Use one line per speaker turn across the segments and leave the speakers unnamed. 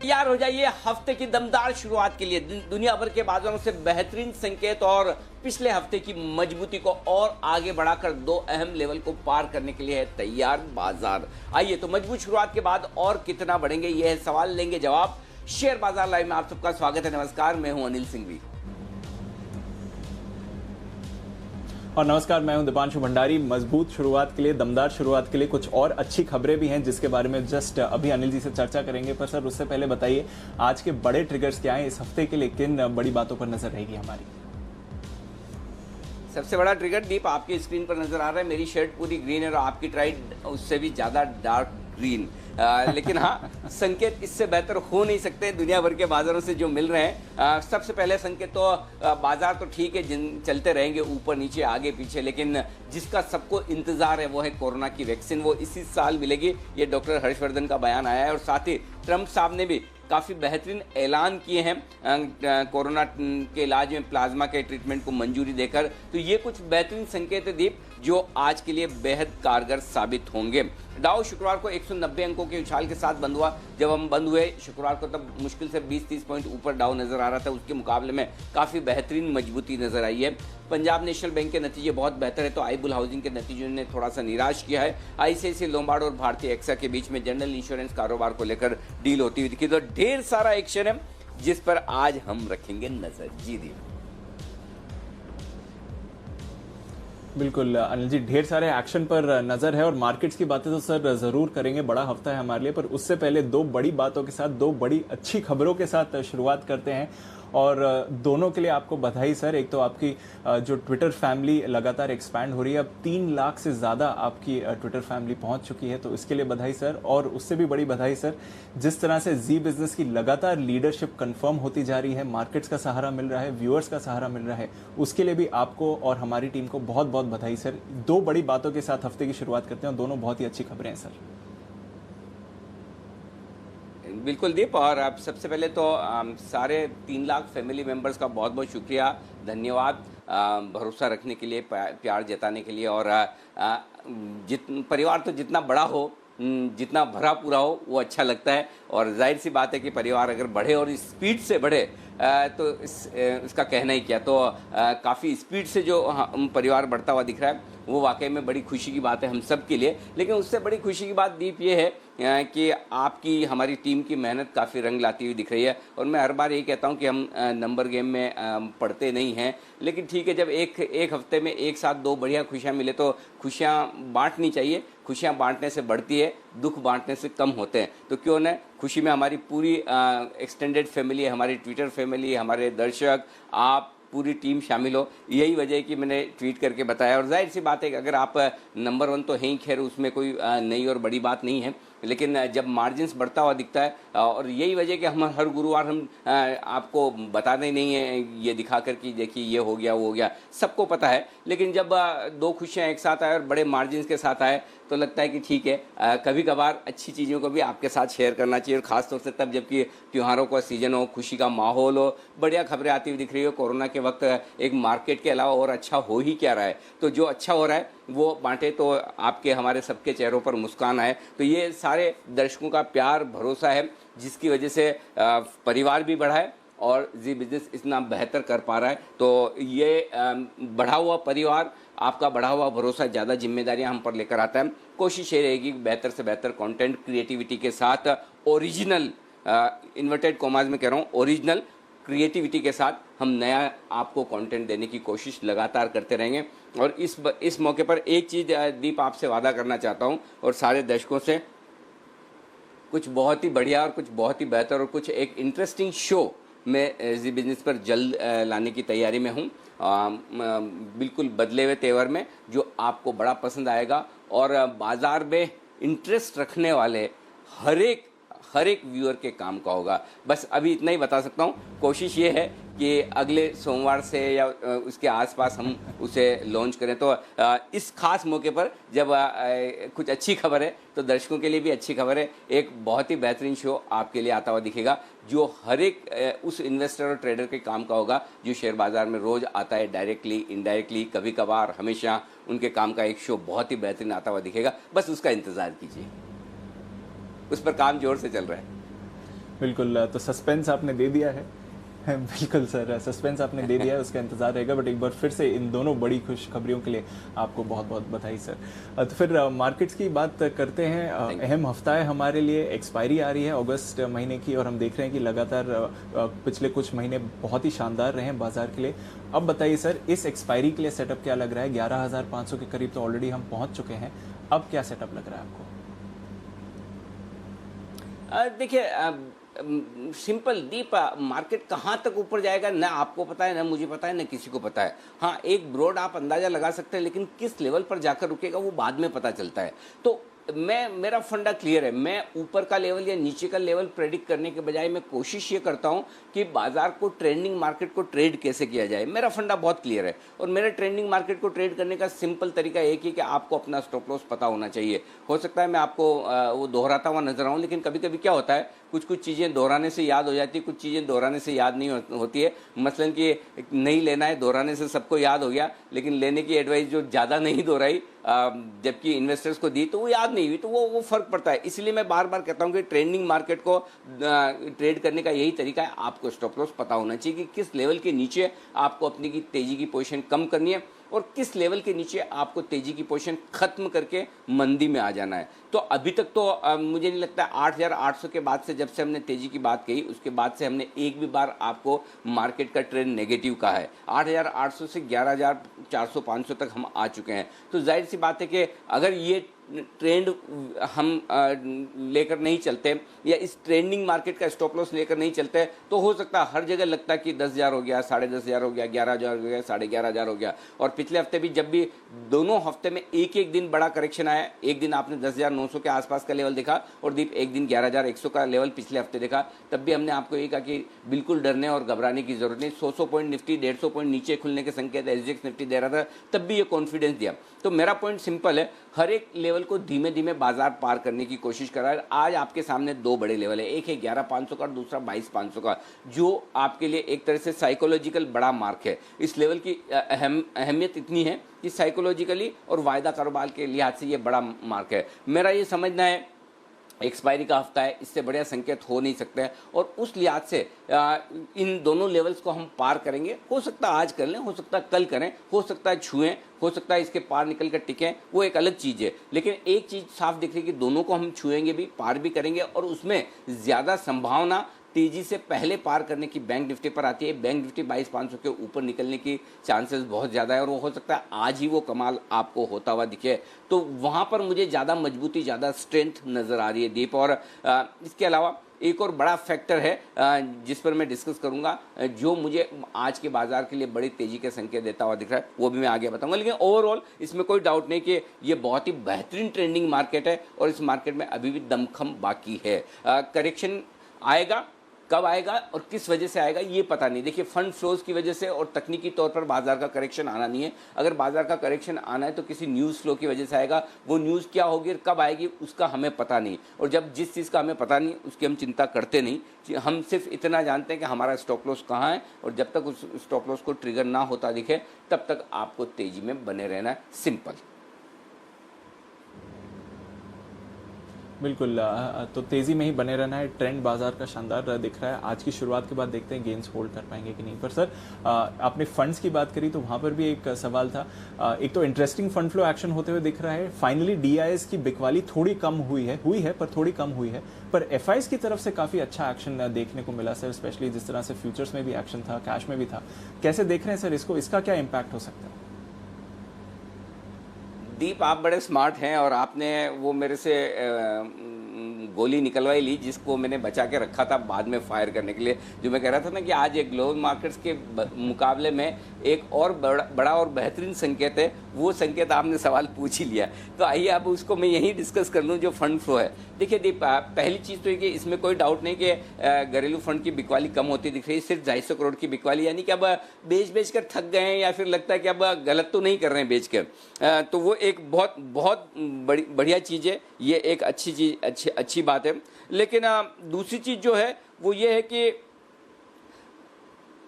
तैयार हो जाइए हफ्ते की दमदार शुरुआत के लिए। दुनिया भर के बाजारों से बेहतरीन संकेत और पिछले हफ्ते की मजबूती को और आगे बढ़ाकर दो अहम लेवल को पार करने के लिए है तैयार बाजार। आइए तो मजबूत शुरुआत के बाद और कितना बढ़ेंगे, यह है सवाल, लेंगे जवाब। शेयर बाजार लाइव में आप सबका स्वागत है। नमस्कार, मैं हूं अनिल सिंघवी।
और नमस्कार, मैं हूं दीपांशु भंडारी। मजबूत शुरुआत के लिए, दमदार शुरुआत के लिए कुछ और अच्छी खबरें भी हैं जिसके बारे में जस्ट अभी अनिल जी से चर्चा करेंगे। पर सर उससे पहले बताइए आज के बड़े ट्रिगर्स क्या हैं इस हफ्ते के लिए, किन बड़ी बातों पर नजर रहेगी हमारी?
सबसे बड़ा ट्रिगर दीप आपकी स्क्रीन पर नजर आ रहा है। मेरी शर्ट पूरी ग्रीन है और आपकी ट्राई उससे भी ज्यादा डार्क ग्रीन। लेकिन हाँ, संकेत इससे बेहतर हो नहीं सकते दुनिया भर के बाजारों से जो मिल रहे हैं। सबसे पहले संकेत तो बाजार तो ठीक है, जिन चलते रहेंगे ऊपर नीचे आगे पीछे, लेकिन जिसका सबको इंतजार है वो है कोरोना की वैक्सीन। वो इसी साल मिलेगी, ये डॉक्टर हर्षवर्धन का बयान आया है। और साथ ही ट्रंप साहब ने भी काफ़ी बेहतरीन ऐलान किए हैं कोरोना के इलाज में प्लाज्मा के ट्रीटमेंट को मंजूरी देकर। तो ये कुछ बेहतरीन संकेत है दीप, जो आज के लिए बेहद कारगर साबित होंगे। डाउ शुक्रवार को 190 अंकों के उछाल के साथ बंद हुआ। जब हम बंद हुए शुक्रवार को तब मुश्किल से 20-30 पॉइंट ऊपर डाउ नजर आ रहा था। उसके मुकाबले में काफ़ी बेहतरीन मजबूती नजर आई है। पंजाब नेशनल बैंक के नतीजे बहुत बेहतर है, तो आईबुल हाउसिंग के नतीजों ने थोड़ा सा निराश किया है। आईसीआईसीआई लोम्बार्ड और भारतीय एक्सा के बीच में जनरल इंश्योरेंस कारोबार को लेकर डील होती हुई दिखी। तो ढेर सारा एक्शन है जिस पर आज हम रखेंगे नजर। जी दी
बिल्कुल अनिल जी, ढेर सारे एक्शन पर नजर है और मार्केट्स की बातें तो सर जरूर करेंगे। बड़ा हफ्ता है हमारे लिए, पर उससे पहले दो बड़ी बातों के साथ, दो बड़ी अच्छी खबरों के साथ शुरुआत करते हैं। और दोनों के लिए आपको बधाई सर। एक तो आपकी जो ट्विटर फैमिली लगातार एक्सपैंड हो रही है, अब 3 लाख से ज़्यादा आपकी ट्विटर फैमिली पहुंच चुकी है, तो इसके लिए बधाई सर। और उससे भी बड़ी बधाई सर, जिस तरह से जी बिजनेस की लगातार लीडरशिप कंफर्म होती जा रही है, मार्केट्स का सहारा मिल रहा है, व्यूअर्स का सहारा मिल रहा है, उसके लिए भी आपको और हमारी टीम को बहुत बहुत बधाई सर। दो बड़ी बातों के साथ हफ्ते की शुरुआत करते हैं, दोनों बहुत ही अच्छी खबरें हैं सर।
बिल्कुल दीप, और आप सबसे पहले तो सारे 3 लाख फैमिली मेंबर्स का बहुत बहुत शुक्रिया, धन्यवाद भरोसा रखने के लिए, प्यार जताने के लिए। और परिवार तो जितना बड़ा हो, जितना भरा पूरा हो, वो अच्छा लगता है। और जाहिर सी बात है कि परिवार अगर बढ़े और स्पीड से बढ़े तो इसका कहना ही क्या। तो काफ़ी स्पीड से जो परिवार बढ़ता हुआ दिख रहा है, वो वाकई में बड़ी खुशी की बात है हम सब के लिए। लेकिन उससे बड़ी खुशी की बात दीप ये है कि आपकी, हमारी टीम की मेहनत काफ़ी रंग लाती हुई दिख रही है। और मैं हर बार यही कहता हूँ कि हम नंबर गेम में पढ़ते नहीं हैं, लेकिन ठीक है, जब एक हफ्ते में एक साथ दो बढ़िया खुशियाँ मिले तो खुशियाँ बांटनी चाहिए। खुशियाँ बांटने से बढ़ती है, दुख बांटने से कम होते हैं। तो क्यों न खुशी में हमारी पूरी एक्सटेंडेड फैमिली, हमारी ट्विटर फैमिली, हमारे दर्शक, आप पूरी टीम शामिल हो। यही वजह है कि मैंने ट्वीट करके बताया। और जाहिर सी बात है कि अगर आप नंबर 1 तो हैं ही, खैर उसमें कोई नई और बड़ी बात नहीं है, लेकिन जब मार्जिन्स बढ़ता हुआ दिखता है, और यही वजह कि हम हर गुरुवार हम आपको बताते नहीं है ये दिखा कर कि देखिए ये हो गया वो हो गया, सबको पता है। लेकिन जब दो खुशियाँ एक साथ आए और बड़े मार्जिन्स के साथ आए तो लगता है कि ठीक है, कभी कभार अच्छी चीज़ों को भी आपके साथ शेयर करना चाहिए। और ख़ासतौर से तब जबकि त्योहारों का सीज़न हो, खुशी का माहौल हो, बढ़िया खबरें आती हुई दिख रही हो। कोरोना के वक्त एक मार्केट के अलावा और अच्छा हो ही क्या रहा है, तो जो अच्छा हो रहा है वो बांटे तो आपके, हमारे सबके चेहरों पर मुस्कान आए। तो ये सारे दर्शकों का प्यार, भरोसा है जिसकी वजह से परिवार भी बढ़ा है और जी बिजनेस इतना बेहतर कर पा रहा है। तो ये बढ़ा हुआ परिवार, आपका बढ़ा हुआ भरोसा, ज़्यादा जिम्मेदारियां हम पर लेकर आता है। कोशिश ये रहेगी कि बेहतर से बेहतर कंटेंट, क्रिएटिविटी के साथ, ओरिजिनल, इन्वर्टेड कॉमास में कह रहा हूँ, ओरिजिनल क्रिएटिविटी के साथ हम नया आपको कंटेंट देने की कोशिश लगातार करते रहेंगे। और इस मौके पर एक चीज़ दीप आपसे वादा करना चाहता हूँ और सारे दर्शकों से, कुछ बहुत ही बढ़िया और कुछ बहुत ही बेहतर और कुछ एक इंटरेस्टिंग शो मैं जी बिजनेस पर जल्द लाने की तैयारी में हूँ, बिल्कुल बदले हुए तेवर में, जो आपको बड़ा पसंद आएगा। और बाज़ार में इंटरेस्ट रखने वाले हर एक व्यूअर के काम का होगा। बस अभी इतना ही बता सकता हूँ। कोशिश ये है कि अगले सोमवार से या उसके आसपास हम उसे लॉन्च करें। तो इस खास मौके पर जब कुछ अच्छी खबर है तो दर्शकों के लिए भी अच्छी खबर है। एक बहुत ही बेहतरीन शो आपके लिए आता हुआ दिखेगा, जो हर एक उस इन्वेस्टर और ट्रेडर के काम का होगा जो शेयर बाजार में रोज़ आता है, डायरेक्टली, इनडायरेक्टली, कभी कभार, हमेशा उनके काम का एक शो बहुत ही बेहतरीन आता हुआ दिखेगा। बस उसका इंतज़ार कीजिए, उस पर काम जोर से चल रहा है।
बिल्कुल, तो सस्पेंस आपने दे दिया है। बिल्कुल सर, सस्पेंस आपने दे दिया है, उसका इंतजार रहेगा। बट एक बार फिर से इन दोनों बड़ी खुशखबरियों के लिए आपको बहुत बहुत बधाई सर। तो फिर मार्केट्स की बात करते हैं। अहम हफ्ता है हमारे लिए, एक्सपायरी आ रही है अगस्त महीने की, और हम देख रहे हैं कि लगातार पिछले कुछ महीने बहुत ही शानदार रहे हैं बाजार के लिए। अब बताइए सर, इस एक्सपायरी के लिए सेटअप क्या लग रहा है? 11,500 के करीब तो ऑलरेडी हम पहुंच चुके हैं, अब क्या सेटअप लग रहा है आपको?
देखिए, सिंपल दीप, मार्केट कहाँ तक ऊपर जाएगा ना आपको पता है, ना मुझे पता है, ना किसी को पता है। हाँ, एक ब्रॉड आप अंदाजा लगा सकते हैं, लेकिन किस लेवल पर जाकर रुकेगा वो बाद में पता चलता है। तो मेरा फंडा क्लियर है। मैं ऊपर का लेवल या नीचे का लेवल प्रेडिक्ट करने के बजाय मैं कोशिश ये करता हूँ कि बाजार को, ट्रेंडिंग मार्केट को ट्रेड कैसे किया जाए। मेरा फंडा बहुत क्लियर है, और मेरे ट्रेंडिंग मार्केट को ट्रेड करने का सिंपल तरीका एक ही कि आपको अपना स्टॉप लॉस पता होना चाहिए। हो सकता है मैं आपको वो दोहराता हुआ नजर आऊँ, लेकिन कभी कभी क्या होता है, कुछ चीज़ें दोहराने से याद हो जाती है, कुछ चीज़ें दोहराने से याद नहीं होती है। मसलन कि नहीं लेना है, दोहराने से सबको याद हो गया, लेकिन लेने की एडवाइस जो ज़्यादा नहीं दोहराई जबकि इन्वेस्टर्स को दी तो वो याद नहीं हुई, तो वो फर्क पड़ता है। इसलिए मैं बार बार कहता हूं कि ट्रेंडिंग मार्केट को ट्रेड करने का यही तरीका है, आपको स्टॉप लॉस पता होना चाहिए कि किस लेवल के नीचे आपको अपनी की तेजी की पोजीशन कम करनी है और किस लेवल के नीचे आपको तेजी की पोजीशन खत्म करके मंदी में आ जाना है। तो अभी तक तो मुझे नहीं लगता 8,800 के बाद से, जब से हमने तेजी की बात कही, उसके बाद से हमने एक भी बार आपको मार्केट का ट्रेंड नेगेटिव कहा है। 8,800 से 11,400-500 तक हम आ चुके हैं। तो जाहिर सी बात है कि अगर ये ट्रेंड हम लेकर नहीं चलते या इस ट्रेंडिंग मार्केट का स्टॉप लॉस लेकर नहीं चलते, तो हो सकता है हर जगह लगता है कि 10,000 हो गया, 10,500 हो गया, 11,000 हो गया, 11,500 हो गया। और पिछले हफ्ते भी जब भी दोनों हफ्ते में एक एक दिन बड़ा करेक्शन आया, एक दिन आपने 10,900 के आसपास का लेवल देखा और दीप एक दिन 11,100 का लेवल पिछले हफ्ते देखा, तब भी हमने आपको ये कहा कि बिल्कुल डरने और घबराने की जरूरत नहीं। 100 पॉइंट निफ्टी 150 पॉइंट नीचे खुलने के संकेत एसजीएक्स निफ्टी दे रहा था, तब भी ये कॉन्फिडेंस दिया। तो मेरा पॉइंट सिंपल है, हर एक लेवल को धीमे धीमे बाजार पार करने की कोशिश कर रहा है। आज आपके सामने दो बड़े लेवल है, एक है 11,500 का और दूसरा 22,500 का, जो आपके लिए एक तरह से साइकोलॉजिकल बड़ा मार्क है। इस लेवल की अहमियत इतनी है कि साइकोलॉजिकली और वायदा कारोबार के लिहाज से ये बड़ा मार्क है। मेरा ये समझना है एक्सपायरी का हफ्ता है, इससे बढ़िया संकेत हो नहीं सकते हैं, और उस लिहाज से इन दोनों लेवल्स को हम पार करेंगे। हो सकता है आज कर लें, हो सकता है कल करें, हो सकता है छुएं, हो सकता है इसके पार निकल कर टिकें, वो एक अलग चीज़ है। लेकिन एक चीज़ साफ दिख रही है कि दोनों को हम छुएंगे भी, पार भी करेंगे, और उसमें ज़्यादा संभावना तेजी से पहले पार करने की बैंक निफ्टी पर आती है। बैंक निफ्टी 22,500 के ऊपर निकलने की चांसेस बहुत ज़्यादा है, और वो हो सकता है आज ही वो कमाल आपको होता हुआ दिखे। तो वहाँ पर मुझे ज़्यादा मजबूती, ज़्यादा स्ट्रेंथ नज़र आ रही है दीप। और इसके अलावा एक और बड़ा फैक्टर है जिस पर मैं डिस्कस करूंगा, जो मुझे आज के बाजार के लिए बड़ी तेजी के संकेत देता हुआ दिख रहा है, वो भी मैं आगे बताऊंगा। लेकिन ओवरऑल इसमें कोई डाउट नहीं कि ये बहुत ही बेहतरीन ट्रेंडिंग मार्केट है, और इस मार्केट में अभी भी दमखम बाकी है। करेक्शन आएगा, कब आएगा और किस वजह से आएगा ये पता नहीं। देखिए, फंड फ्लोज की वजह से और तकनीकी तौर पर बाजार का करेक्शन आना नहीं है। अगर बाजार का करेक्शन आना है तो किसी न्यूज़ फ्लो की वजह से आएगा। वो न्यूज़ क्या होगी और कब आएगी उसका हमें पता नहीं, और जब जिस चीज़ का हमें पता नहीं उसकी हम चिंता करते नहीं। हम सिर्फ इतना जानते हैं कि हमारा स्टॉप लॉस कहाँ है, और जब तक उस स्टॉप लॉस को ट्रिगर ना होता दिखे तब तक आपको तेजी में बने रहना है। सिंपल।
बिल्कुल, तो तेजी में ही बने रहना है। ट्रेंड बाजार का शानदार दिख रहा है। आज की शुरुआत के बाद देखते हैं गेंस होल्ड कर पाएंगे कि नहीं। पर सर, आपने फंड्स की बात करी तो वहां पर भी एक सवाल था। एक तो इंटरेस्टिंग फंड फ्लो एक्शन होते हुए दिख रहा है। फाइनली डीआईएस की बिकवाली थोड़ी कम हुई है पर थोड़ी कम हुई है। पर एफआईएस की तरफ से काफी अच्छा एक्शन देखने को मिला सर, स्पेशली जिस तरह से फ्यूचर्स में भी एक्शन था, कैश में भी था। कैसे देख रहे हैं सर इसको, इसका क्या इम्पैक्ट हो सकता है?
दीप, आप बड़े स्मार्ट हैं, और आपने वो मेरे से गोली निकलवाई ली जिसको मैंने बचा के रखा था बाद में फायर करने के लिए। जो मैं कह रहा था ना कि आज एक ग्लोबल मार्केट्स के मुकाबले में एक और बड़ा और बेहतरीन संकेत है, वो संकेत आपने सवाल पूछ ही लिया। तो आइए अब उसको मैं यहीं डिस्कस कर लूँ, जो फंड फ्लो है। देखिए दीप, पहली चीज़ तो ये कि इसमें कोई डाउट नहीं कि घरेलू फंड की बिकवाली कम होती दिख रही है। सिर्फ 250 करोड़ की बिकवाली, यानी कि अब बेच कर थक गए हैं, या फिर लगता है कि अब गलत तो नहीं कर रहे हैं बेच कर। तो वो एक बहुत बहुत बढ़िया चीज़ है, ये एक अच्छी चीज़, अच्छी बात है। लेकिन दूसरी चीज़ जो है वो ये है कि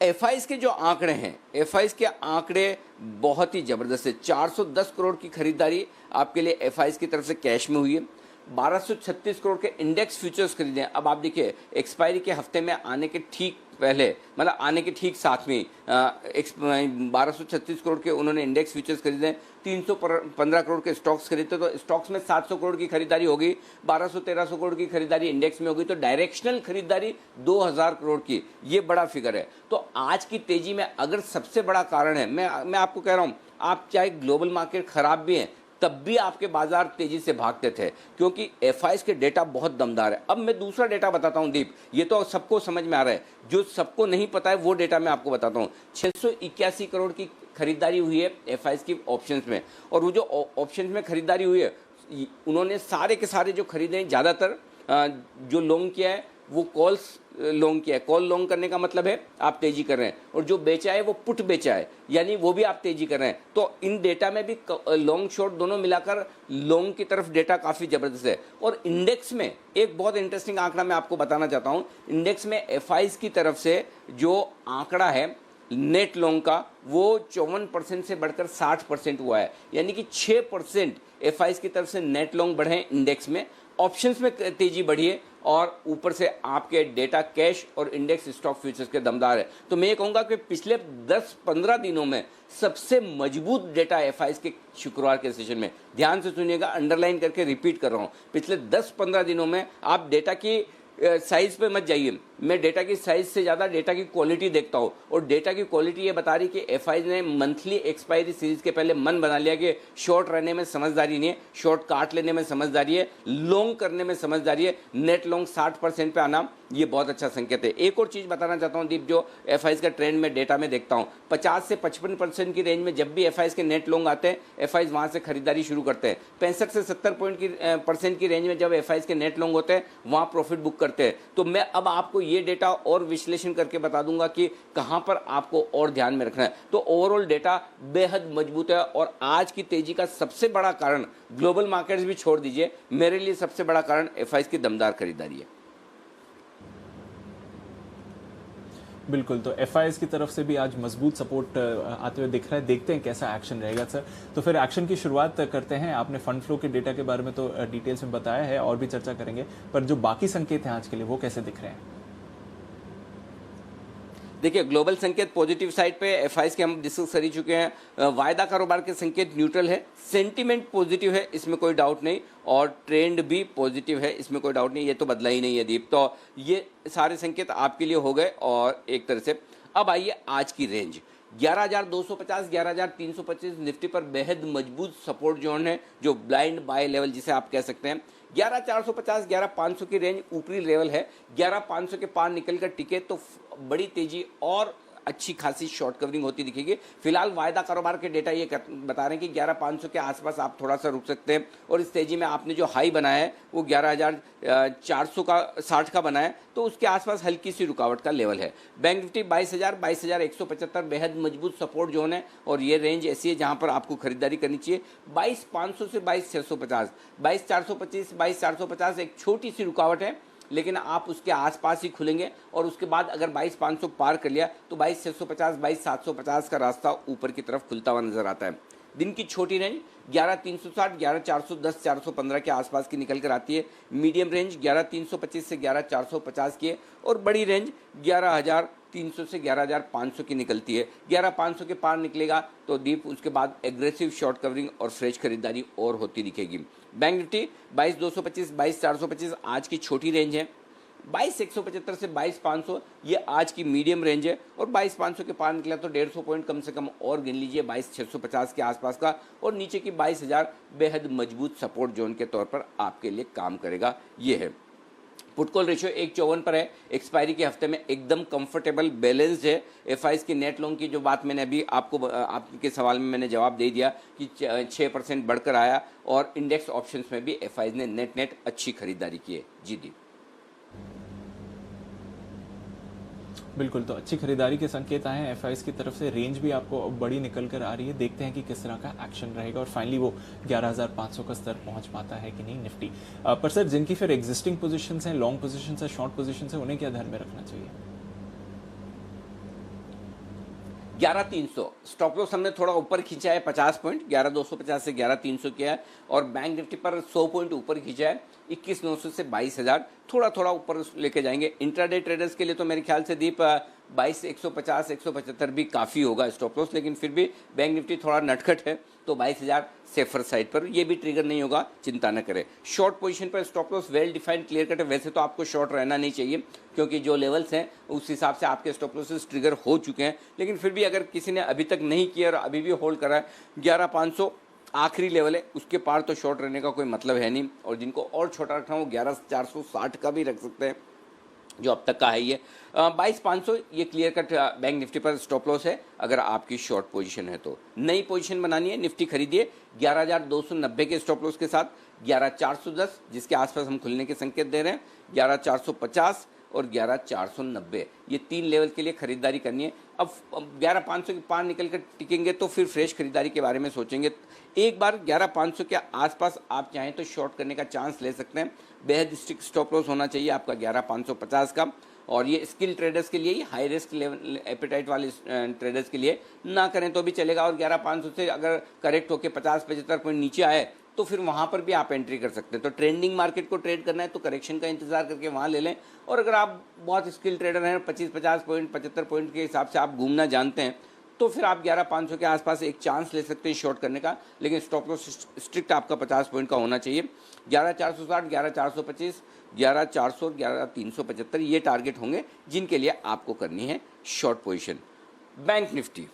एफआईएस के जो आंकड़े हैं, एफआईएस के आंकड़े बहुत ही ज़बरदस्त है। 410 करोड़ की खरीदारी आपके लिए एफआईएस की तरफ से कैश में हुई है। 1236 करोड़ के इंडेक्स फ्यूचर्स खरीदे। अब आप देखिए एक्सपायरी के हफ्ते में आने के ठीक पहले, मतलब आने के ठीक साथ में 1236 करोड़ के उन्होंने इंडेक्स फ्यूचर्स खरीदे, 315 करोड़ के स्टॉक्स खरीदते, तो स्टॉक्स में 700 करोड़ की खरीदारी होगी, 1200-1300 करोड़ की खरीदारी इंडेक्स में होगी, तो डायरेक्शनल खरीदारी 2000 करोड़ की, ये बड़ा फिगर है। तो आज की तेजी में अगर सबसे बड़ा कारण है, मैं आपको कह रहा हूं, आप चाहे ग्लोबल मार्केट खराब भी है तब भी आपके बाजार तेजी से भागते थे, क्योंकि एफआईज के डेटा बहुत दमदार है। अब मैं दूसरा डेटा बताता हूं दीप, ये तो सबको समझ में आ रहा है, जो सबको नहीं पता है वो डेटा मैं आपको बताता हूं। 681 करोड़ की खरीदारी हुई है एफआईज की ऑप्शंस में, और वो जो ऑप्शंस में खरीदारी हुई है उन्होंने सारे के सारे जो खरीदे हैं, ज़्यादातर जो लॉन्ग किया है वो कॉल्स लॉन्ग किया है। कॉल लॉन्ग करने का मतलब है आप तेजी कर रहे हैं, और जो बेचा है वो पुट बेचा है, यानी वो भी आप तेजी कर रहे हैं। तो इन डेटा में भी लॉन्ग शॉर्ट दोनों मिलाकर लॉन्ग की तरफ डेटा काफ़ी ज़बरदस्त है। और इंडेक्स में एक बहुत इंटरेस्टिंग आंकड़ा मैं आपको बताना चाहता हूँ। इंडेक्स में एफआईज की तरफ से जो आंकड़ा है नेट लॉन्ग का, वो 54% से बढ़कर 60% हुआ है, यानी कि 6% एफआईज की तरफ से नेट लॉन्ग बढ़े हैं इंडेक्स में। ऑप्शंस में तेजी बढ़ी है, और ऊपर से आपके डेटा कैश और इंडेक्स स्टॉक फ्यूचर्स के दमदार है। तो मैं ये कहूँगा कि पिछले 10-15 दिनों में सबसे मजबूत डेटा एफआईज के शुक्रवार के सेशन में, ध्यान से सुनिएगा, अंडरलाइन करके रिपीट कर रहा हूँ, पिछले 10-15 दिनों में आप डेटा की साइज पे मत जाइए, मैं डेटा की साइज से ज़्यादा डेटा की क्वालिटी देखता हूँ, और डेटा की क्वालिटी ये बता रही कि एफआईज ने मंथली एक्सपायरी सीरीज के पहले मन बना लिया कि शॉर्ट रहने में समझदारी नहीं है, शॉर्ट काट लेने में समझदारी है, लॉन्ग करने में समझदारी है। नेट लॉन्ग 60% पे आना ये बहुत अच्छा संकेत है। एक और चीज़ बताना चाहता हूँ दीप, जो एफआईज का ट्रेंड में डेटा में देखता हूँ, 50 से 55% की रेंज में जब भी एफआईज के नेट लॉन्ग आते हैं, एफआईज वहाँ से खरीदारी शुरू करते हैं। 65 से 70% की रेंज में जब एफआईज के नेट लॉन्ग होते हैं, वहाँ प्रॉफिट बुक करते हैं। तो मैं अब आपको ये डेटा और विश्लेषण करके बता दूंगा कि कहां पर आपको और ध्यान में रखना है। तो ओवरऑल डेटा बेहद मजबूत है, और आज की तेजी का सबसे बड़ा कारण, ग्लोबल मार्केट्स भी छोड़ दीजिए, मेरे लिए सबसे बड़ा कारण एफआईज की दमदार खरीदारी है।
बिल्कुल, तो एफआईएस की तरफ से भी आज मजबूत सपोर्ट आते हुए दिख रहा है। देखते हैं कैसा एक्शन रहेगा सर। तो फिर एक्शन की शुरुआत करते हैं। आपने फंड फ्लो के डेटा के बारे में तो डिटेल्स में बताया है, और भी चर्चा करेंगे, पर जो बाकी संकेत हैं आज के लिए वो कैसे दिख रहे हैं?
देखिए, ग्लोबल संकेत पॉजिटिव साइड पे, एफआईज के हम डिस्कस कर ही चुके हैं। वायदा कारोबार के संकेत न्यूट्रल है, सेंटीमेंट पॉजिटिव है, इसमें कोई डाउट नहीं, और ट्रेंड भी पॉजिटिव है, इसमें कोई डाउट नहीं, ये तो बदला ही नहीं है दीप। तो ये सारे संकेत आपके लिए हो गए। और एक तरह से अब आइए आज की रेंज, 11,250, 11,325 निफ्टी पर बेहद मजबूत सपोर्ट जोन है, जो ब्लाइंड बाय लेवल जिसे आप कह सकते हैं। 11,450, 11,500 की रेंज ऊपरी लेवल है। 11,500 के पार निकलकर टिके तो बड़ी तेजी और अच्छी खासी शॉर्ट कवरिंग होती दिखेगी। फिलहाल वायदा कारोबार के डेटा ये बता रहे हैं कि 11,500 के आसपास आप थोड़ा सा रुक सकते हैं, और इस तेजी में आपने जो हाई बनाया है वो 11,460 का बनाया है, तो उसके आसपास हल्की सी रुकावट का लेवल है। बैंक निफ्टी 22,000, 22,175 बेहद मजबूत सपोर्ट जोन है, और ये रेंज ऐसी है जहां पर आपको खरीदारी करनी चाहिए। 22,500 से 22,650, 22,425, 22,450 एक छोटी सी रुकावट है, लेकिन आप उसके आसपास ही खुलेंगे, और उसके बाद अगर 22,500 पार कर लिया तो 22,650, 22,750 का रास्ता ऊपर की तरफ खुलता हुआ नजर आता है। दिन की छोटी रेंज 11,360, 11,410, 415 के आसपास की निकल कर आती है। मीडियम रेंज 11,325 से 11,450 की है, और बड़ी रेंज 11,300 से 11,500 की निकलती है। 11,500 के पार निकलेगा तो दीप उसके बाद एग्रेसिव शॉर्ट कवरिंग और फ्रेश खरीदारी और होती दिखेगी। बैंक निफ्टी 22,225, 22,425 आज की छोटी रेंज है। 22,175 से 22,500 ये आज की मीडियम रेंज है, और 22,500 के पार निकला तो 150 पॉइंट कम से कम और गिन लीजिए 22,650 के आसपास का, और नीचे की 22,000 बेहद मजबूत सपोर्ट जोन के तौर पर आपके लिए काम करेगा। ये है पुट कॉल रेशियो 1.54 पर है। एक्सपायरी के हफ्ते में एकदम कंफर्टेबल बैलेंस्ड है। एफआईज की नेट लॉन्ग की जो बात मैंने अभी आपके सवाल में मैंने जवाब दे दिया कि 6% बढ़कर आया, और इंडेक्स ऑप्शंस में भी एफआईज ने नेट अच्छी खरीदारी की है। जी दी,
बिल्कुल, तो अच्छी खरीदारी के संकेत आए हैं एफआईएस की तरफ से। रेंज भी आपको बड़ी निकल कर आ रही है। देखते हैं कि किस तरह का एक्शन रहेगा, और फाइनली वो 11,500 का स्तर पहुंच पाता है कि नहीं निफ्टी। पर सर, जिनकी फिर एग्जिस्टिंग पोजीशंस हैं, लॉन्ग पोजीशंस हैं, शॉर्ट पोजीशंस हैं, उन्हें क्या ध्यान में रखना चाहिए?
11,300 स्टॉप लॉस हमने थोड़ा ऊपर खींचा है 50 पॉइंट, 11,250 से 11,300 किया है और बैंक निफ्टी पर 100 पॉइंट ऊपर खींचा है 21,900 से 22,000, थोड़ा थोड़ा ऊपर लेके जाएंगे। इंट्राडे ट्रेडर्स के लिए तो मेरे ख्याल से दीप 22,150 175 भी काफ़ी होगा स्टॉप लॉस, लेकिन फिर भी बैंक निफ्टी थोड़ा नटखट है तो 22,000 सेफर साइड पर, ये भी ट्रिगर नहीं होगा, चिंता न करें। शॉर्ट पोजीशन पर stop loss well defined clear cut है। वैसे तो आपको शॉर्ट रहना नहीं चाहिए क्योंकि जो लेवल्स हैं उस हिसाब से आपके स्टॉप लॉसेस ट्रिगर हो चुके हैं, लेकिन फिर भी अगर किसी ने अभी तक नहीं किया और अभी भी होल्ड करा है 11,500 आखिरी लेवल है, उसके पार तो शॉर्ट रहने का कोई मतलब है नहीं। और जिनको और छोटा रखना हो 11,460 का भी रख सकते हैं जो अब तक का है। ये 22,500 ये क्लियर कट बैंक निफ्टी पर स्टॉप लॉस है अगर आपकी शॉर्ट पोजीशन है तो। नई पोजीशन बनानी है, निफ्टी खरीदिए 11,290 के स्टॉप लॉस के साथ, 11,410 जिसके आसपास हम खुलने के संकेत दे रहे हैं, 11,450 और 11,490 ये 3 लेवल के लिए खरीदारी करनी है। अब 11,500 के पार निकल कर टिकेंगे तो फिर फ्रेश खरीदारी के बारे में सोचेंगे। एक बार 11,500 के आसपास आप चाहें तो शॉर्ट करने का चांस ले सकते हैं। बेहद स्ट्रिक्ट स्टॉप लॉस होना चाहिए आपका 11,550 का, और ये स्किल ट्रेडर्स के लिए, हाई रिस्क लेवल एपेटाइट वाले ट्रेडर्स के लिए ना करें तो भी चलेगा। और 11,500 से अगर करेक्ट होकर 50-75 पॉइंट नीचे आए तो फिर वहाँ पर भी आप एंट्री कर सकते हैं। तो ट्रेंडिंग मार्केट को ट्रेड करना है तो करेक्शन का इंतजार करके वहाँ ले लें। और अगर आप बहुत स्किल ट्रेडर हैं, 25-50 पॉइंट 75 पॉइंट के हिसाब से आप घूमना जानते हैं तो फिर आप 11,500 के आसपास एक चांस ले सकते हैं शॉर्ट करने का, लेकिन स्टॉप लॉस स्ट्रिक्ट आपका 50 पॉइंट का होना चाहिए। 11,460, 11,425, 11,400, 11,375 ये टारगेट होंगे जिनके लिए आपको करनी है शॉर्ट पोजीशन। बैंक निफ्टी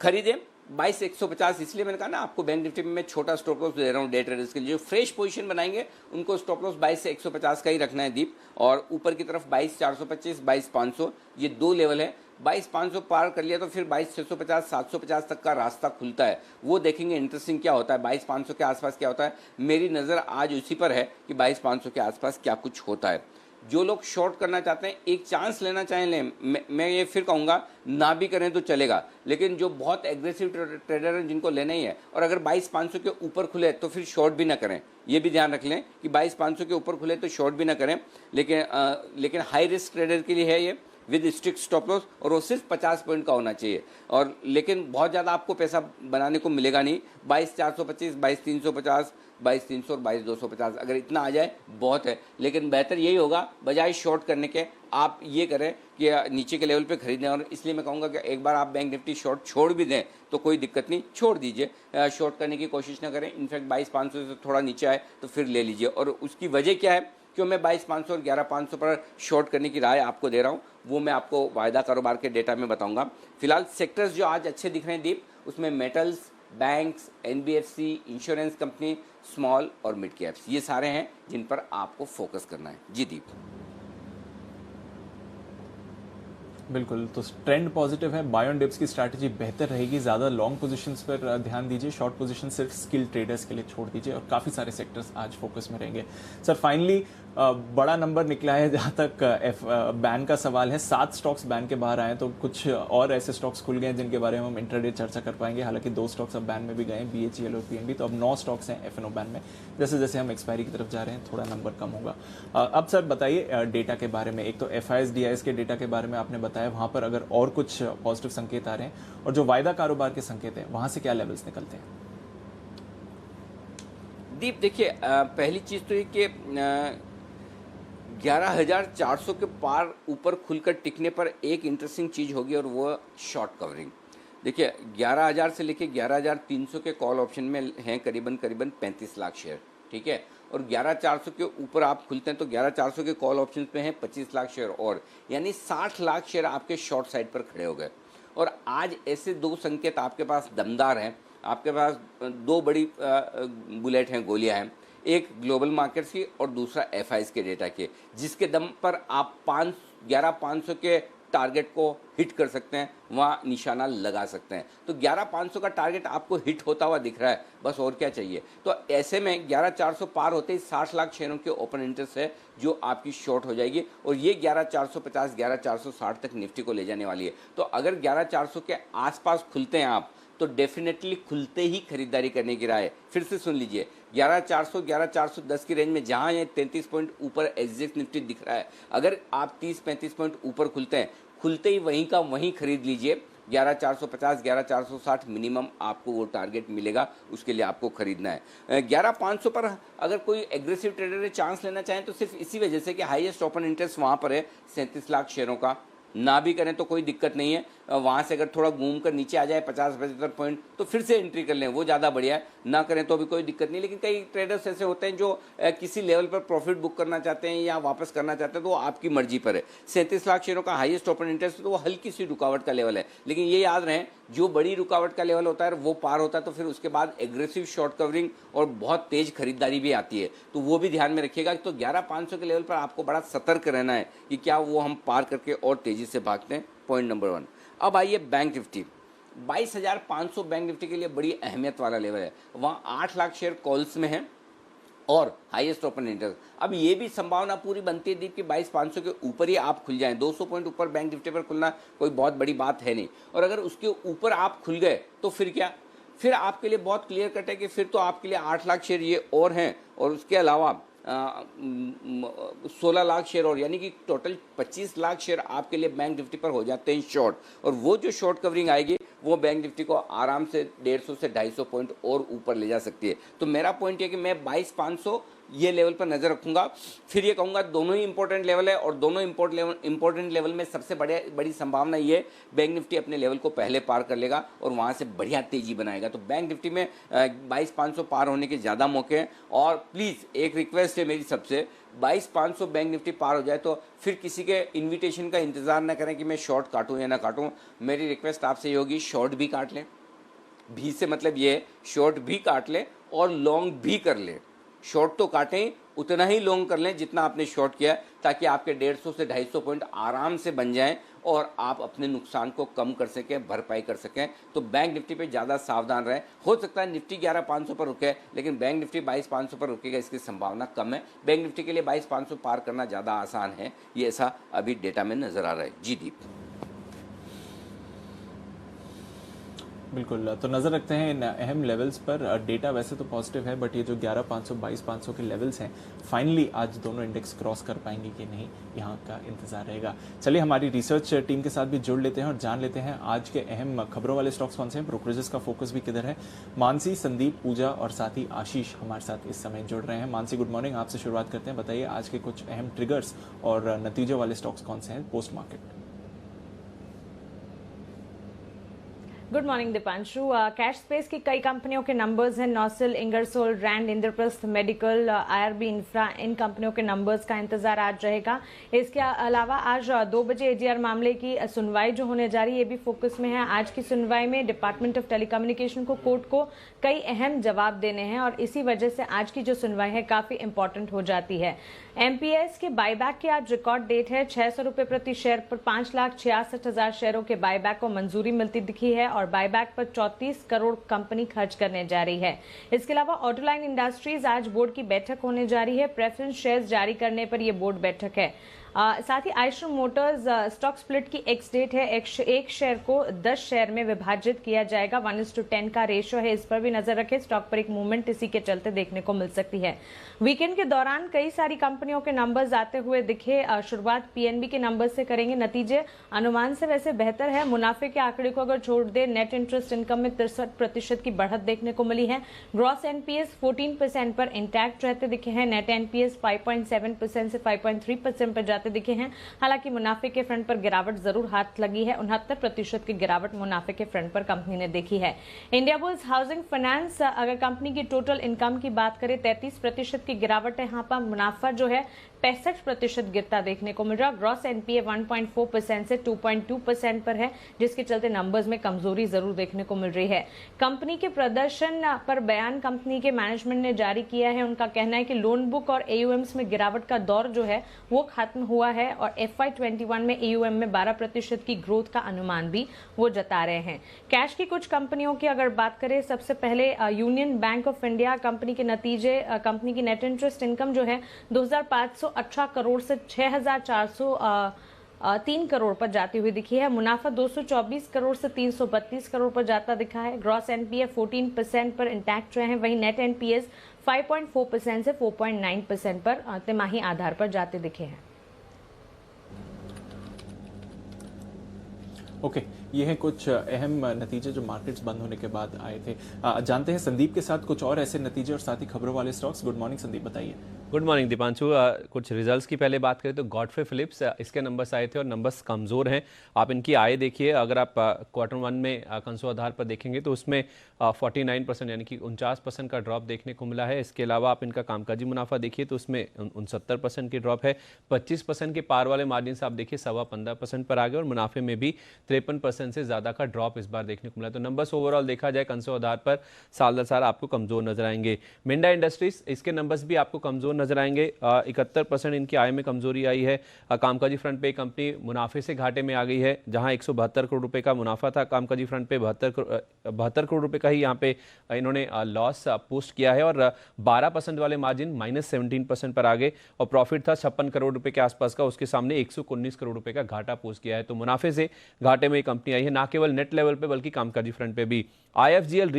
खरीदें 22,150, इसलिए मैंने कहा ना आपको बैंक निफ्टी में मैं छोटा स्टॉप लॉस दे रहा हूँ डे ट्रेडर्स के लिए। जो फ्रेश पोजीशन बनाएंगे उनको स्टॉप लॉस 22 से 150 का ही रखना है दीप, और ऊपर की तरफ 22,425, 22,500 ये 2 लेवल है। 22,500 पार कर लिया तो फिर 22,650, 750 तक का रास्ता खुलता है, वो देखेंगे इंटरेस्टिंग क्या होता है। 22,500 के आसपास क्या होता है, मेरी नज़र आज उसी पर है कि 22,500 के आसपास क्या कुछ होता है। जो लोग शॉर्ट करना चाहते हैं, एक चांस लेना चाहें लें, मैं ये फिर कहूँगा ना भी करें तो चलेगा, लेकिन जो बहुत एग्रेसिव ट्रेडर हैं जिनको लेना ही है और अगर 22,500 के ऊपर खुले तो फिर शॉर्ट भी ना करें। ये भी ध्यान रख लें कि 22,500 के ऊपर खुले तो शॉर्ट भी ना करें, लेकिन हाई रिस्क ट्रेडर के लिए है ये विद स्ट्रिक्ट स्टॉप लॉस, और वो सिर्फ 50 पॉइंट का होना चाहिए। और लेकिन बहुत ज़्यादा आपको पैसा बनाने को मिलेगा नहीं, 22,425, 22,350, 22,300 और 22,250 अगर इतना आ जाए बहुत है। लेकिन बेहतर यही होगा बजाय शॉर्ट करने के आप ये करें कि नीचे के लेवल पे खरीदें। और इसलिए मैं कहूँगा कि एक बार आप बैंक निफ्टी शॉर्ट छोड़ भी दें तो कोई दिक्कत नहीं, छोड़ दीजिए, शॉर्ट करने की कोशिश ना करें। इनफैक्ट 22,500 से थोड़ा नीचे आए तो फिर ले लीजिए। और उसकी वजह क्या है, क्यों मैं 22,500 और 11,500 पर शॉर्ट करने की राय आपको दे रहा हूँ, वो मैं आपको वायदा कारोबार के डेटा में बताऊंगा। फिलहाल सेक्टर्स जो आज अच्छे दिख रहे हैं दीप, उसमें metals, banks, NBFC, insurance company, small और मिड कैप्स, ये सारे हैं जिन पर आपको फोकस करना है। जी दीप।
बिल्कुल, तो ट्रेंड पॉजिटिव है, बाय ऑन डिप्स की स्ट्रैटेजी बेहतर रहेगी, ज़्यादा लॉन्ग पोजीशंस पर ध्यान दीजिए, शॉर्ट पोजीशन सिर्फ स्किल ट्रेडर्स के लिए छोड़ दीजिए, और काफ़ी सारे सेक्टर्स आज फोकस में रहेंगे। सर फाइनली बड़ा नंबर निकला है जहाँ तक बैन का सवाल है, 7 स्टॉक्स बैन के बाहर आए, तो कुछ और ऐसे स्टॉक्स खुल गए हैं जिनके बारे में हम इंट्राडे चर्चा कर पाएंगे। हालांकि 2 स्टॉक्स अब बैन में भी गए हैं, BHEL और PNB, तो अब 9 स्टॉक्स हैं एफएनओ बैन में। जैसे जैसे हम एक्सपायरी की तरफ जा रहे हैं थोड़ा नंबर कम होगा। अब सर बताइए डेटा के बारे में, एक तो FIS DIS के डेटा के बारे में आपने बताया, वहाँ पर अगर और कुछ पॉजिटिव संकेत आ रहे हैं, और जो वायदा कारोबार के संकेत हैं वहाँ से क्या लेवल्स निकलते हैं?
दीप देखिए, पहली चीज़ तो ये कि 11,400 के पार ऊपर खुलकर टिकने पर एक इंटरेस्टिंग चीज़ होगी और वो शॉर्ट कवरिंग। देखिए 11,000 से लेके 11,300 के कॉल ऑप्शन में हैं करीबन 35 लाख शेयर, ठीक है। और 11,400 के ऊपर आप खुलते हैं तो 11,400 के कॉल ऑप्शन पे हैं 25 लाख शेयर, और यानी 60 लाख शेयर आपके शॉर्ट साइड पर खड़े हो गए। और आज ऐसे 2 संकेत आपके पास दमदार हैं, आपके पास 2 बड़ी बुलेट हैं, गोलियां हैं, एक ग्लोबल मार्केट्स की और दूसरा FIS के डेटा के, जिसके दम पर आप 11,500 के टारगेट को हिट कर सकते हैं, वहाँ निशाना लगा सकते हैं। तो 11,500 का टारगेट आपको हिट होता हुआ दिख रहा है, बस और क्या चाहिए। तो ऐसे में 11,400 पार होते ही 60 लाख शेयरों के ओपन इंटरेस्ट है जो आपकी शॉर्ट हो जाएगी, और ये 11,450, 11,460 तक निफ्टी को ले जाने वाली है। तो अगर 11,400 के आसपास खुलते हैं आप तो डेफिनेटली खुलते ही खरीदारी करने की राय। फिर से सुन लीजिए, 11,400, 11,410 की रेंज में जहां ये 33 पॉइंट ऊपर एग्जिट निफ्टी दिख रहा है, अगर आप 30-35 पॉइंट ऊपर खुलते हैं, खुलते ही वहीं का वहीं खरीद लीजिए। 11,450 11,460 मिनिमम आपको वो टारगेट मिलेगा, उसके लिए आपको खरीदना है। 11,500 पर अगर कोई एग्रेसिव ट्रेडर चांस लेना चाहें तो सिर्फ इसी वजह से कि हाईएस्ट ओपन इंटरेस्ट वहाँ पर है 37 लाख शेयरों का। ना भी करें तो कोई दिक्कत नहीं है, वहाँ से अगर थोड़ा घूम कर नीचे आ जाए 50-75 पॉइंट तो फिर से एंट्री कर लें, वो ज़्यादा बढ़िया है। ना करें तो भी कोई दिक्कत नहीं। लेकिन कई ट्रेडर्स ऐसे होते हैं जो किसी लेवल पर प्रॉफिट बुक करना चाहते हैं या वापस करना चाहते हैं, तो वो आपकी मर्जी पर है। 37 लाख शेयरों का हाईएस्ट ओपन इंटरेस्ट, तो वो हल्की सी रुकावट का लेवल है। लेकिन ये याद रहे, जो बड़ी रुकावट का लेवल होता है वो पार होता है तो फिर उसके बाद एग्रेसिव शॉर्ट कवरिंग और बहुत तेज खरीदारी भी आती है, तो वो भी ध्यान में रखिएगा। तो 11,500 के लेवल पर आपको बड़ा सतर्क रहना है कि क्या वो हम पार करके और तेजी से भागते हैं। Point number 1। अब आइए बैंक निफ्टी। 22,500 बैंक निफ्टी के लिए बड़ी अहमियत वाला लेवल है। वहाँ 8 लाख शेयर कॉल्स में है और हाईएस्ट ओपन इंटरेस्ट। अब ये भी संभावना पूरी बनती है दीप कि 22,500 के ऊपर ही आप खुल जाएं। 200 पॉइंट ऊपर बैंक निफ्टी पर खुलना कोई बहुत बड़ी बात है नहीं, और अगर उसके ऊपर आप खुल गए तो फिर क्या, फिर आपके लिए बहुत क्लियर कट है कि फिर तो आपके लिए 8 लाख शेयर ये और हैं, और उसके अलावा 16 लाख शेयर और, यानी कि टोटल 25 लाख शेयर आपके लिए बैंक निफ्टी पर हो जाते हैं शॉर्ट। और वो जो शॉर्ट कवरिंग आएगी वो बैंक निफ्टी को आराम से 150 से 250 पॉइंट और ऊपर ले जा सकती है। तो मेरा पॉइंट ये कि मैं 22,500 ये लेवल पर नज़र रखूंगा। फिर ये कहूँगा दोनों ही इंपॉर्टेंट लेवल है, और दोनों इंपॉर्टेंट लेवल में सबसे बड़ी संभावना ये है बैंक निफ्टी अपने लेवल को पहले पार कर लेगा और वहाँ से बढ़िया तेजी बनाएगा। तो बैंक निफ्टी में 22,500 पार होने के ज़्यादा मौके हैं। और प्लीज़ एक रिक्वेस्ट है मेरी सबसे, 22,500 बैंक निफ्टी पार हो जाए तो फिर किसी के इन्विटेशन का इंतज़ार ना करें कि मैं शॉर्ट काटूँ या ना काटूँ। मेरी रिक्वेस्ट आपसे ये होगी, शॉर्ट भी काट लें। भी से मतलब ये है, शॉर्ट भी काट लें और लॉन्ग भी कर लें। शॉर्ट तो काटें, उतना ही लॉन्ग कर लें जितना आपने शॉर्ट किया, ताकि आपके 150 से 250 पॉइंट आराम से बन जाएं और आप अपने नुकसान को कम कर सकें, भरपाई कर सकें। तो बैंक निफ्टी पे ज़्यादा सावधान रहें। हो सकता है निफ्टी 11,500 पर रुके, लेकिन बैंक निफ्टी 22,500 पर रुकेगा, इसकी संभावना कम है। बैंक निफ्टी के लिए 22,500 पार करना ज़्यादा आसान है, ये ऐसा अभी डेटा में नज़र आ रहा है। जी दीप।
बिल्कुल, तो नज़र रखते हैं इन अहम लेवल्स पर। डेटा वैसे तो पॉजिटिव है, बट ये जो 11,500 22,500 के लेवल्स हैं, फाइनली आज दोनों इंडेक्स क्रॉस कर पाएंगे कि नहीं, यहाँ का इंतजार रहेगा। चलिए हमारी रिसर्च टीम के साथ भी जुड़ लेते हैं और जान लेते हैं आज के अहम खबरों वाले स्टॉक्स कौन से हैं, ब्रोकरेजेस का फोकस भी किधर है। मानसी, संदीप, पूजा और साथ ही आशीष हमारे साथ इस समय जुड़ रहे हैं। मानसी, गुड मॉर्निंग, आपसे शुरुआत करते हैं। बताइए आज के कुछ अहम ट्रिगर्स और नतीजों वाले स्टॉक्स कौन से हैं post market.
Good morning Deepanshu. Cash space की कई कंपनियों के नंबर्स हैं। NOCIL, Ingersoll, Rand, Indraprastha medical, IRB infra, इन कंपनियों के नंबर्स का इंतजार आज रहेगा। इसके अलावा आज 2 बजे एजीआर मामले की सुनवाई जो होने जा रही है, ये भी फोकस में है। आज की सुनवाई में डिपार्टमेंट ऑफ टेलीकम्युनिकेशन को कोर्ट को कई अहम जवाब देने हैं और इसी वजह से आज की जो सुनवाई है काफी इंपॉर्टेंट हो जाती है। एमपीएस के बायबैक की आज रिकॉर्ड डेट है। 600 रुपए प्रति शेयर पर 5,66,000 शेयरों के बायबैक को मंजूरी मिलती दिखी है और बायबैक पर 34 करोड़ कंपनी खर्च करने जा रही है। इसके अलावा ऑटोलाइन इंडस्ट्रीज आज बोर्ड की बैठक होने जा रही है। प्रेफरेंस शेयर्स जारी करने पर यह बोर्ड बैठक है। साथ ही आइशर मोटर्स स्टॉक स्प्लिट की एक्स डेट है। एक शेयर को 10 शेयर में विभाजित किया जाएगा। 1:10 का रेशो है, इस पर भी नजर रखें। स्टॉक पर एक मूवमेंट इसी के चलते देखने को मिल सकती है। वीकेंड के दौरान कई सारी कंपनियों के नंबर्स आते हुए दिखे। शुरुआत पीएनबी के नंबर से करेंगे। नतीजे अनुमान से वैसे बेहतर है। मुनाफे के आंकड़े को अगर छोड़ दे, नेट इंटरेस्ट इनकम में 63% की बढ़त देखने को मिली है। ग्रॉस एनपीएस 14% पर इंटैक्ट रहते दिखे हैं। नेट एनपीएस 5.7% से 5.3% पर दिखे हैं। हालांकि मुनाफे के फ्रंट पर गिरावट जरूर हाथ लगी है। 69% की गिरावट मुनाफे के फ्रंट पर कंपनी ने देखी है। इंडियाबुल्स हाउसिंग फाइनेंस, अगर कंपनी की टोटल इनकम की बात करें, 33% की गिरावट है। यहाँ पर मुनाफा जो है 65% गिरता देखने को मिल रहा। ग्रॉस एनपीए 1.4% से 2.2% पर है, जिसके चलते नंबर्स में कमजोरी जरूर देखने को मिल रही है। कंपनी के प्रदर्शन पर बयान कंपनी के मैनेजमेंट ने जारी किया है। उनका कहना है कि लोन बुक और एयूएम्स में गिरावट का दौर जो है वो खत्म हुआ है और FY21 में एयूएम में 12% की ग्रोथ का अनुमान भी वो जता रहे हैं। कैश की कुछ कंपनियों की अगर बात करें, सबसे पहले union bank of India, company के नतीजे, कंपनी की नेट इंटरेस्ट इनकम जो है 2,518 करोड़ से 6,403 करोड़ पर जाती हुई दिखी है। मुनाफा 224 करोड़ से 332 करोड़ पर जाता दिखा है। ग्रॉस एनपीए 14% पर इंटैक्ट रहे हैं। वहीं नेट एनपीएस 5.4% से 4.9% पर तिमाही आधार पर जाते दिखे हैं।
ओके, ये हैं कुछ अहम नतीजे जो मार्केट्स बंद होने के बाद आए थे। जानते हैं संदीप के साथ कुछ और ऐसे नतीजे और साथ ही खबरों वाले स्टॉक्स। गुड मॉर्निंग संदीप, बताइए।
Good morning Deepanshu. कुछ रिजल्ट्स की पहले बात करें तो गॉडफ्रे फिलिप्स इसके नंबर्स आए थे और नंबर्स कमज़ोर हैं। आप इनकी आय देखिए, अगर आप क्वार्टर वन में कंसो आधार पर देखेंगे तो उसमें 49% यानी कि 49% का ड्रॉप देखने को मिला है। इसके अलावा आप इनका कामकाजी मुनाफा देखिए तो उसमें 69% की ड्रॉप है। 25% के पार वाले मार्जिन से आप देखिए 15% पर आ गए और मुनाफे में भी 53% से ज़्यादा का ड्रॉप इस बार देखने को मिला। तो नंबर्स ओवरऑल देखा जाए कंसो आधार पर साल दर साल आपको कमज़ोर नजर आएंगे। मिंडा इंडस्ट्रीज, इसके नंबर्स भी आपको कमज़ोर नजर आएंगे। 71% इनकी आय में कमजोरी आई है। कामकाजी फ्रंट पे कंपनी मुनाफे से घाटे में आ गई है। जहां 172 करोड़ रुपए का मुनाफा था कामकाजी फ्रंट पे, 72 करोड़ रुपए का ही यहां पे इन्होंने लॉस पोस्ट किया है और 12% वाले मार्जिन -17% पर आ गए और प्रॉफिट था 56 करोड़ रुपए के आसपास का, उसके सामने 119 करोड़ रुपए का घाटा पोस्ट किया है। तो मुनाफे से घाटे में कंपनी आई है, ना केवल नेट लेवल पे बल्कि कामकाजी फ्रंट पे भी। IFGL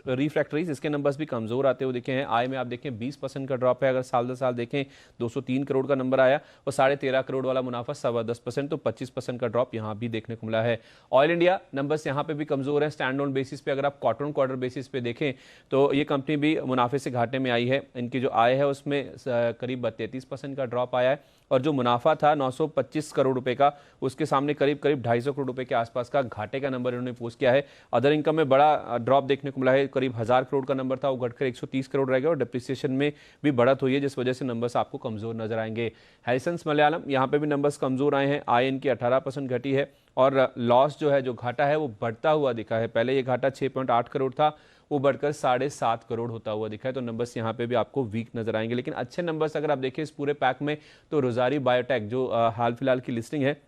रिफ्रैक्टरीज, इसके नंबर्स भी कमजोर आते हुए दिखे हैं। आय में आप देखें 20% का ड्रॉप है। अगर साल दर साल देखें 203 करोड़ का नंबर आया और 13.5 करोड़ वाला मुनाफा 10.25%, तो 25% का ड्रॉप यहां भी देखने को मिला है। ऑयल इंडिया नंबर्स यहां पे भी कमजोर है स्टैंड ऑन बेसिस पे। अगर आप क्वार्टर ऑन क्वार्टर बेसिस पे देखें तो ये कंपनी भी मुनाफे से घाटे में आई है। इनकी जो आय है उसमें करीब 33% का ड्रॉप आया है और जो मुनाफा था 925 करोड़ रुपए का, उसके सामने करीब 250 करोड़ रुपए के आसपास का घाटे का नंबर इन्होंने पोस्ट किया है। अदर इनकम में बड़ा ड्रॉप देखने को मिला है। करीब 1000 करोड़ का नंबर था, वो घटकर 130 करोड़ रह गया और डिप्रिसिएशन में भी बढ़त हुई है, जिस वजह से नंबर्स आपको कमजोर नजर आएंगे। हैरिसन्स मलयालम, यहाँ पे भी नंबर्स कमजोर आए हैं। आय इनकी 18% घटी है और लॉस जो है, जो घाटा है, वो बढ़ता हुआ दिखा है। पहले ये घाटा 6.8 करोड़ था, वो बढ़कर 7.5 करोड़ होता हुआ दिखा है। तो नंबर्स यहाँ पे भी आपको वीक नजर आएंगे। लेकिन अच्छे नंबर्स अगर आप देखें इस पूरे पैक में तो रोजारी बायोटेक जो हाल फिलहाल की लिस्टिंग है,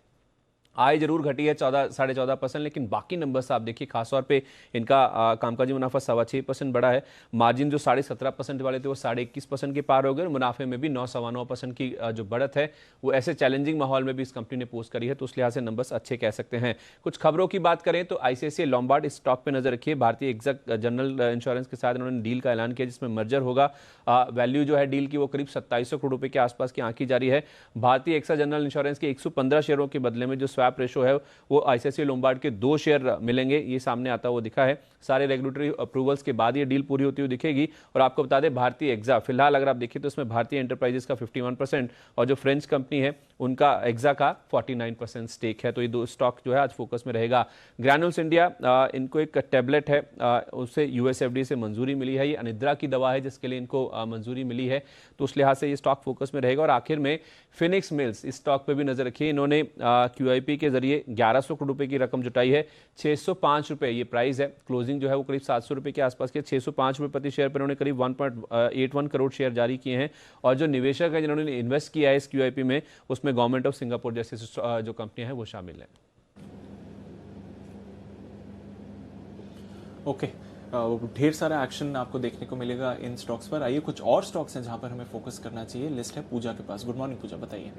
आय जरूर घटी है 14.5%, लेकिन बाकी नंबर्स आप देखिए, खासतौर पे इनका कामकाजी मुनाफा 6.25% बढ़ा है। मार्जिन जो 17.5% वाले थे वो 21.5% के पार हो गए और मुनाफे में भी 9.9% की जो बढ़त है वो ऐसे चैलेंजिंग माहौल में भी इस कंपनी ने पोस्ट करी है। तो उस लिहाज से नंबर्स अच्छे कह सकते हैं। कुछ खबरों की बात करें तो ICICI लोम्बार्ड इस स्टॉक पर नजर रखिए। भारतीय एक्सा जनरल इंश्योरेंस के साथ इन्होंने डील का ऐलान किया जिसमें मर्जर होगा। वैल्यू जो है डील की वो करीब 2700 करोड़ रुपए के आसपास की आंकी जा रही है। भारतीय एक्सा जनरल इंश्योरेंस के 115 शेयरों के बदले में जो स्वैप रेशो है वो ICICI लोम्बार्ड के 2 शेयर मिलेंगे, ये सामने आता हुआ दिखा है। सारे रेगुलेटरी अप्रूवल्स के बाद ये डील पूरी होती हुई दिखेगी। और आपको बता दें, भारतीय एक्सा फिलहाल अगर आप देखिए तो इसमें भारतीय एंटरप्राइजेस का 51% और जो फ्रेंच कंपनी है उनका एक्सा का 49% स्टेक है। तो ये दो स्टॉक जो है आज फोकस में रहेगा। ग्रैन्युल्स इंडिया, इनको एक टैबलेट है, उससे USFDA से मंजूरी मिली है। ये अनिद्रा की दवा है जिसके लिए इनको मंजूरी मिली है, तो उस लिहाज से ये स्टॉक फोकस में रहेगा। और आखिर में फिनिक्स मिल्स, इस स्टॉक पे भी नजर रखिए। इन्होंने QIP के जरिए 1100 करोड़ रुपए की रकम जुटाई है। 605 रुपए ये प्राइस है। क्लोजिंग जो है वो करीब 700 रुपए के आसपास के 605 रुपए प्रति शेयर पर इन्होंने करीब 1.81 करोड़ शेयर जारी किए हैं। और जो निवेशक है जिन्होंने इन्वेस्ट किया है इस QIP में, उसमें गवर्नमेंट ऑफ सिंगापुर जैसे जो कंपनियां हैं वो शामिल है।
ओके, ढेर सारा एक्शन आपको देखने को मिलेगा इन स्टॉक्स पर। आइए कुछ और स्टॉक्स हैं जहां पर हमें फोकस करना चाहिए। लिस्ट है पूजा के पास। गुड मॉर्निंग पूजा, बताइए।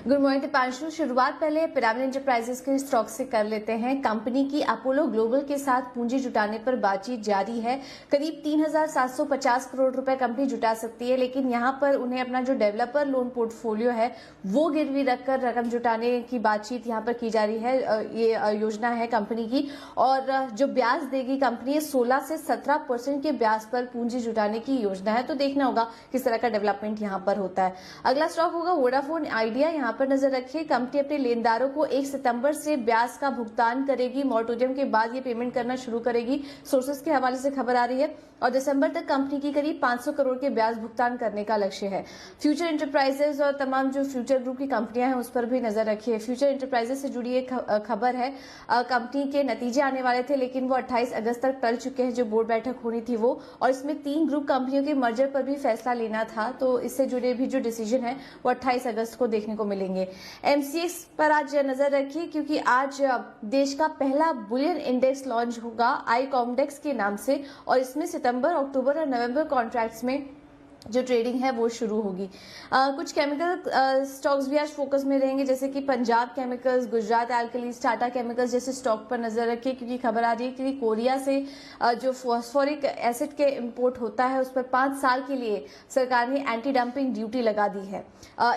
Good morning Deepanshu. शुरुआत पहले पिरामिड एंटरप्राइजेस के स्टॉक से कर लेते हैं। कंपनी की अपोलो ग्लोबल के साथ पूंजी जुटाने पर बातचीत जारी है। करीब 3750 करोड़ रुपए कंपनी जुटा सकती है, लेकिन यहां पर उन्हें अपना जो डेवलपर लोन पोर्टफोलियो है वो गिरवी रखकर रकम जुटाने की बातचीत यहां पर की जा रही है। ये योजना है कंपनी की, और जो ब्याज देगी कंपनी 16 से 17% के ब्याज पर पूंजी जुटाने की योजना है। तो देखना होगा किस तरह का डेवलपमेंट यहां पर होता है। अगला स्टॉक होगा वोडाफोन आइडिया। यहां पर नजर रखिए, कंपनी अपने लेनदारों को 1 सितंबर से ब्याज का भुगतान करेगी। मॉर्टोरियम के बाद ये पेमेंट करना शुरू करेगी, सोर्सेस के हवाले से खबर आ रही है। और दिसंबर तक कंपनी की करीब 500 करोड़ के ब्याज भुगतान करने का लक्ष्य है। फ्यूचर एंटरप्राइजेस और तमाम जो फ्यूचर ग्रुप की कंपनियां हैं उस पर भी नजर रखिए। फ्यूचर एंटरप्राइजेस से जुड़ी एक खबर है, कंपनी के नतीजे आने वाले थे लेकिन वो 28 अगस्त तक टल चुके हैं, जो बोर्ड बैठक होनी थी वो। और इसमें 3 ग्रुप कंपनियों के मर्जर पर भी फैसला लेना था, तो इससे जुड़े भी जो डिसीजन है वो 28 अगस्त को देखने को मिलेंगे। MCX पर आज नजर रखिए, क्योंकि आज देश का पहला बुलियन इंडेक्स लॉन्च होगा iComdex के नाम से, और इसमें सितंबर, अक्टूबर और नवंबर कॉन्ट्रैक्ट्स में जो ट्रेडिंग है वो शुरू होगी। कुछ केमिकल स्टॉक्स भी आज फोकस में रहेंगे, जैसे कि Punjab chemicals, Gujarat alkalis, Tata chemicals जैसे स्टॉक पर नजर रखिए, क्योंकि खबर आ रही है कि कोरिया से जो फॉस्फोरिक एसिड के इंपोर्ट होता है उस पर 5 साल के लिए सरकार ने एंटी डंपिंग ड्यूटी लगा दी है।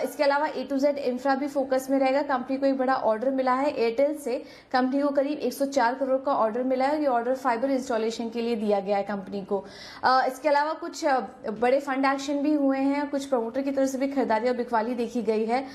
इसके अलावा A to Z इंफ्रा भी फोकस में रहेगा। कंपनी को एक बड़ा ऑर्डर मिला है एयरटेल से, कंपनी को करीब 104 करोड़ का ऑर्डर मिला है। ये ऑर्डर फाइबर इंस्टॉलेशन के लिए दिया गया है कंपनी को। इसके अलावा कुछ बड़े फंड एक्शन भी हुए हैं, कुछ प्रमोटर की तरफ से भी खरीदारी और बिकवाली देखी गई है।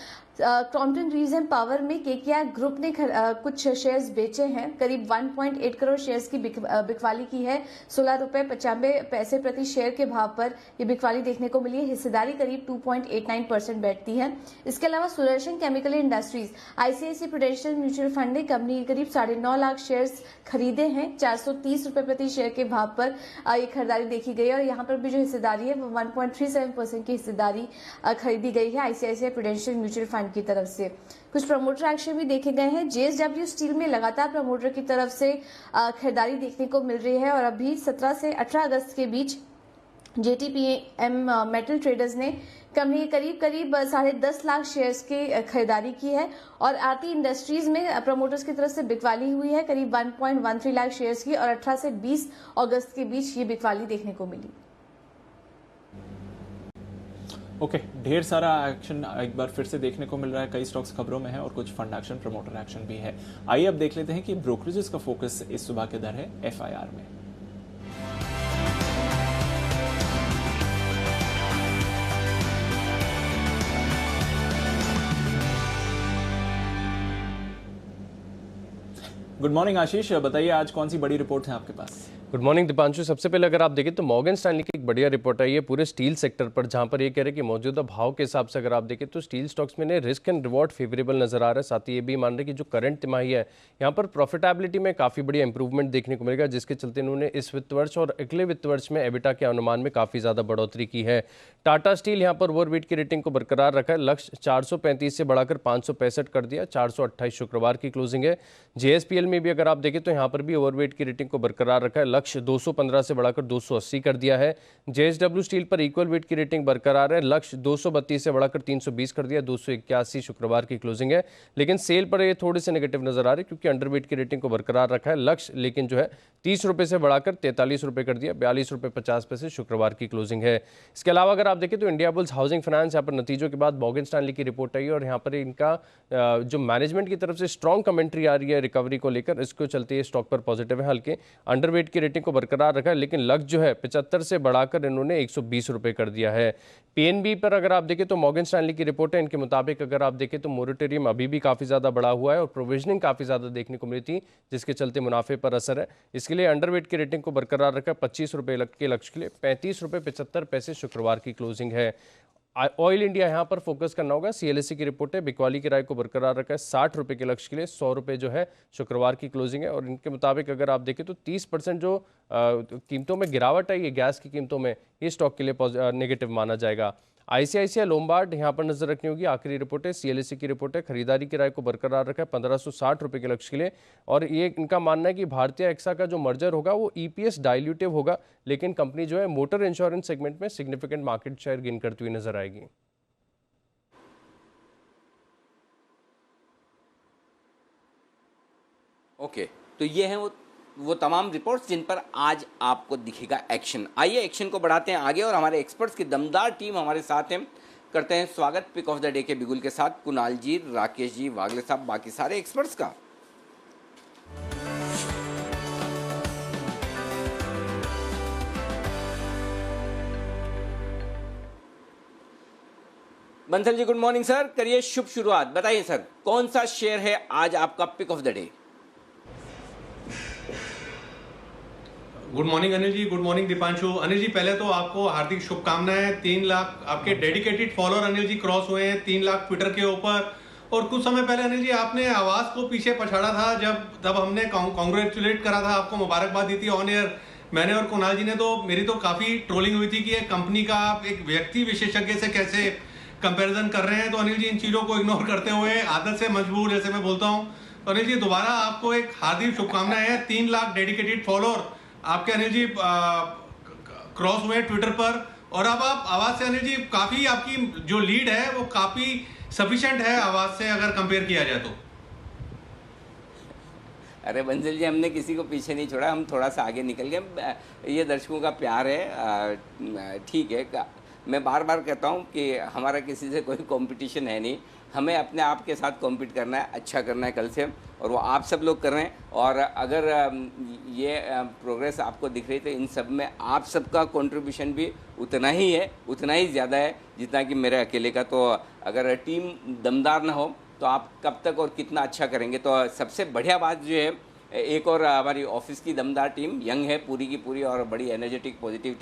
क्रॉम्पटन रीजन पावर में KKR ग्रुप ने कुछ शेयर्स बेचे हैं, करीब 1.8 करोड़ शेयर्स की बिकवाली की है। 16 रुपए 95 पैसे प्रति शेयर के भाव पर यह बिकवाली देखने को मिली है। हिस्सेदारी करीब 2.89% बैठती है। इसके अलावा Sudarshan chemical industries, ICICI prudential mutual fund ने कंपनी के करीब 9.5 लाख शेयर्स खरीदे हैं। 430 रुपए प्रति शेयर के भाव पर ये खरीदारी देखी गई है और यहाँ पर भी जो हिस्सेदारी है वो 1.37% की हिस्सेदारी खरीदी गई है ICICI प्रूडेंशियल म्यूचुअल फंड की तरफ से। कुछ प्रमोटर एक्शन भी देखे गए हैं। JSW स्टील में लगातार प्रमोटर की तरफ से खरीदारी देखने को मिल रही है और अभी 17 से 18 अगस्त के बीच JTPM मेटल ट्रेडर्स ने कंपनी के करीब 10.5 लाख शेयर्स की खरीदारी की है और आरती इंडस्ट्रीज में प्रमोटर्स की तरफ से बिकवाली हुई है करीब 1.13 लाख शेयर्स की और 18 से 20 अगस्त के बीच ये बिकवाली देखने को मिली।
ओके, ढेर सारा एक्शन एक बार फिर से देखने को मिल रहा है। कई स्टॉक्स खबरों में है और कुछ फंड एक्शन, प्रमोटर एक्शन भी है। आइए अब देख लेते हैं कि ब्रोकरेजेस का फोकस इस सुबह के दर है FIR में। गुड मॉर्निंग आशीष, बताइए आज कौन सी बड़ी रिपोर्ट है आपके पास?
Good morning Deepanshu. सबसे पहले अगर आप देखें तो मॉर्गन स्टैनली की एक बढ़िया रिपोर्ट आई है पूरे स्टील सेक्टर पर, जहां पर ये कह रहे हैं कि मौजूदा भाव के हिसाब से अगर आप देखें तो स्टील स्टॉक्स में रिस्क एंड रिवॉर्ड फेवरेबल नजर आ रहा है। साथ ही ये भी मान रहे कि जो करंट तिमाही है यहाँ पर प्रॉफिटेबिलिटी में काफ़ी बड़ी इंप्रूवमेंट देखने को मिलेगा, जिसके चलते इन्होंने इस वित्त वर्ष और अगले वित्त वर्ष में एबिटा के अनुमान में काफ़ी ज़्यादा बढ़ोतरी की है। टाटा स्टील यहाँ पर ओवरवेट की रेटिंग को बरकरार रखा है, लक्ष्य 435 से बढ़ाकर 565 कर दिया, 428 शुक्रवार की क्लोजिंग है। JSPL में भी अगर आप देखें तो यहाँ पर भी ओवरवेट की रेटिंग को बरकरार रखा है, लक्ष्य 215 से बढ़ाकर 280 कर दिया है। JSW स्टील पर इक्वल वेट की रेटिंग बरकरार है, लक्ष्य 232 से बढ़ाकर 320 कर दिया, 281 शुक्रवार की क्लोजिंग है। लेकिन सेल पर ये थोड़े से नेगेटिव नजर आ रहे क्योंकि अंडरवेट की रेटिंग को बरकरार रखा है, लक्ष्य लेकिन जो है 30 रुपए से बढ़ाकर 43 रुपए कर दिया, 42 रुपए 50 पैसे शुक्रवार की क्लोजिंग है। इसके अलावा अगर आप देखें तो इंडिया बुल्स हाउसिंग फाइनेंस यहाँ पर नतीजों के बाद मॉर्गन स्टैनली की रिपोर्ट आई और यहाँ पर इनका जो मैनेजमेंट की तरफ से स्ट्रॉन्ग कमेंट्री आ रही है रिकवरी को लेकर, इसको चलते ये स्टॉक पर पॉजिटिव है। हल्के अंडरवेट की रेटिंग को बरकरार रखा है, लेकिन लक्ष्य जो है 75 से बढ़ाकर इन्होंने 120 रुपए कर दिया है। PNB पर अगर आप देखें तो मॉर्गन स्टैनली की रिपोर्ट है, इनके मुताबिक अगर आप देखें तो मोरेटोरियम अभी भी काफी ज्यादा बढ़ा हुआ है और प्रोविजनिंग काफी ज्यादा देखने को मिली थी, जिसके चलते मुनाफे पर असर है। इसके लिए अंडरवेट की रेटिंग को बरकरार रखा, 25 रुपए के लक्ष्य के लिए 35 रुपए 75 पैसे शुक्रवार की क्लोजिंग है। ऑयल इंडिया यहाँ पर फोकस करना होगा, CLSE की रिपोर्ट है, बिकवाली की राय को बरकरार रखा है, 60 रुपए के लक्ष्य के लिए 100 रुपए जो है शुक्रवार की क्लोजिंग है। और इनके मुताबिक अगर आप देखें तो 30% जो कीमतों में गिरावट आई है गैस की कीमतों में, ये स्टॉक के लिए नेगेटिव माना जाएगा। ICICI लोम्बार्ड यहाँ पर नजर रखनी होगी, आखिरी रिपोर्ट है, CLSE की रिपोर्ट है, खरीदारी की राय को बरकरार रखा है 1560 रुपए के लक्ष्य के लिए। और ये इनका मानना है कि भारतीय एक्सा का जो मर्जर होगा वो EPS डाइल्यूटिव होगा, लेकिन कंपनी जो है मोटर इंश्योरेंस सेगमेंट में सिग्निफिकेंट मार्केट शेयर गेन करती हुई नजर आएगी।
ओके, तो ये है वो तमाम रिपोर्ट्स जिन पर आज आपको दिखेगा एक्शन। आइए एक्शन को बढ़ाते हैं आगे और हमारे एक्सपर्ट्स की दमदार टीम हमारे साथ हैं। करते हैं स्वागत पिक ऑफ द डे के बिगुल के साथ, कुणाल जी, राकेश जी, वागले साहब, बाकी सारे एक्सपर्ट्स का। Bansal ji good morning sir, करिए शुभ शुरुआत। बताइए सर, कौन सा शेयर है आज आपका pick of the day?
Good morning Anil ji, good morning Deepanshu. Anil ji पहले तो आपको हार्दिक शुभकामनाएं। 3 लाख आपके dedicated follower Anil ji cross हुए हैं, 3 लाख ट्विटर के ऊपर। और कुछ समय पहले अनिल जी आपने आवाज को पीछे पछाड़ा था, तब हमने कांग्रेचुलेट करा था, आपको मुबारकबाद दी थी ऑन एयर मैंने और कुणाल जी ने। तो मेरी तो काफी ट्रोलिंग हुई थी कि एक कंपनी का आप एक व्यक्ति विशेषज्ञ से कैसे कंपैरिजन कर रहे हैं। तो अनिल जी इन चीजों को इग्नोर करते हुए, आदत से मजबूर जैसे मैं बोलता हूँ, तो अनिल जी दोबारा आपको एक हार्दिक शुभकामनाएं हैं। 3 लाख डेडिकेटेड फॉलोअर आपके अनिल जी क्रॉस हुए ट्विटर पर, और अब आप आवाज से अनिल जी काफी आपकी जो लीड है वो काफी सफिशिएंट है आवाज से अगर कंपेयर किया जाए तो।
अरे बंसल जी, हमने किसी को पीछे नहीं छोड़ा, हम थोड़ा सा आगे निकल गए। ये दर्शकों का प्यार है, ठीक है। मैं बार बार कहता हूँ कि हमारा किसी से कोई कंपटीशन है नहीं, हमें अपने आप के साथ कॉम्पीट करना है, अच्छा करना है कल से, और वो आप सब लोग कर रहे हैं। और अगर ये प्रोग्रेस आपको दिख रही तो इन सब में आप सबका कंट्रीब्यूशन भी उतना ही है, उतना ही ज़्यादा है जितना कि मेरे अकेले का। तो अगर टीम दमदार ना हो तो आप कब तक और कितना अच्छा करेंगे। तो सबसे बढ़िया बात जो है, एक और हमारी ऑफिस की दमदार टीम यंग है पूरी की पूरी, और बड़ी एनर्जेटिक पॉजिटिव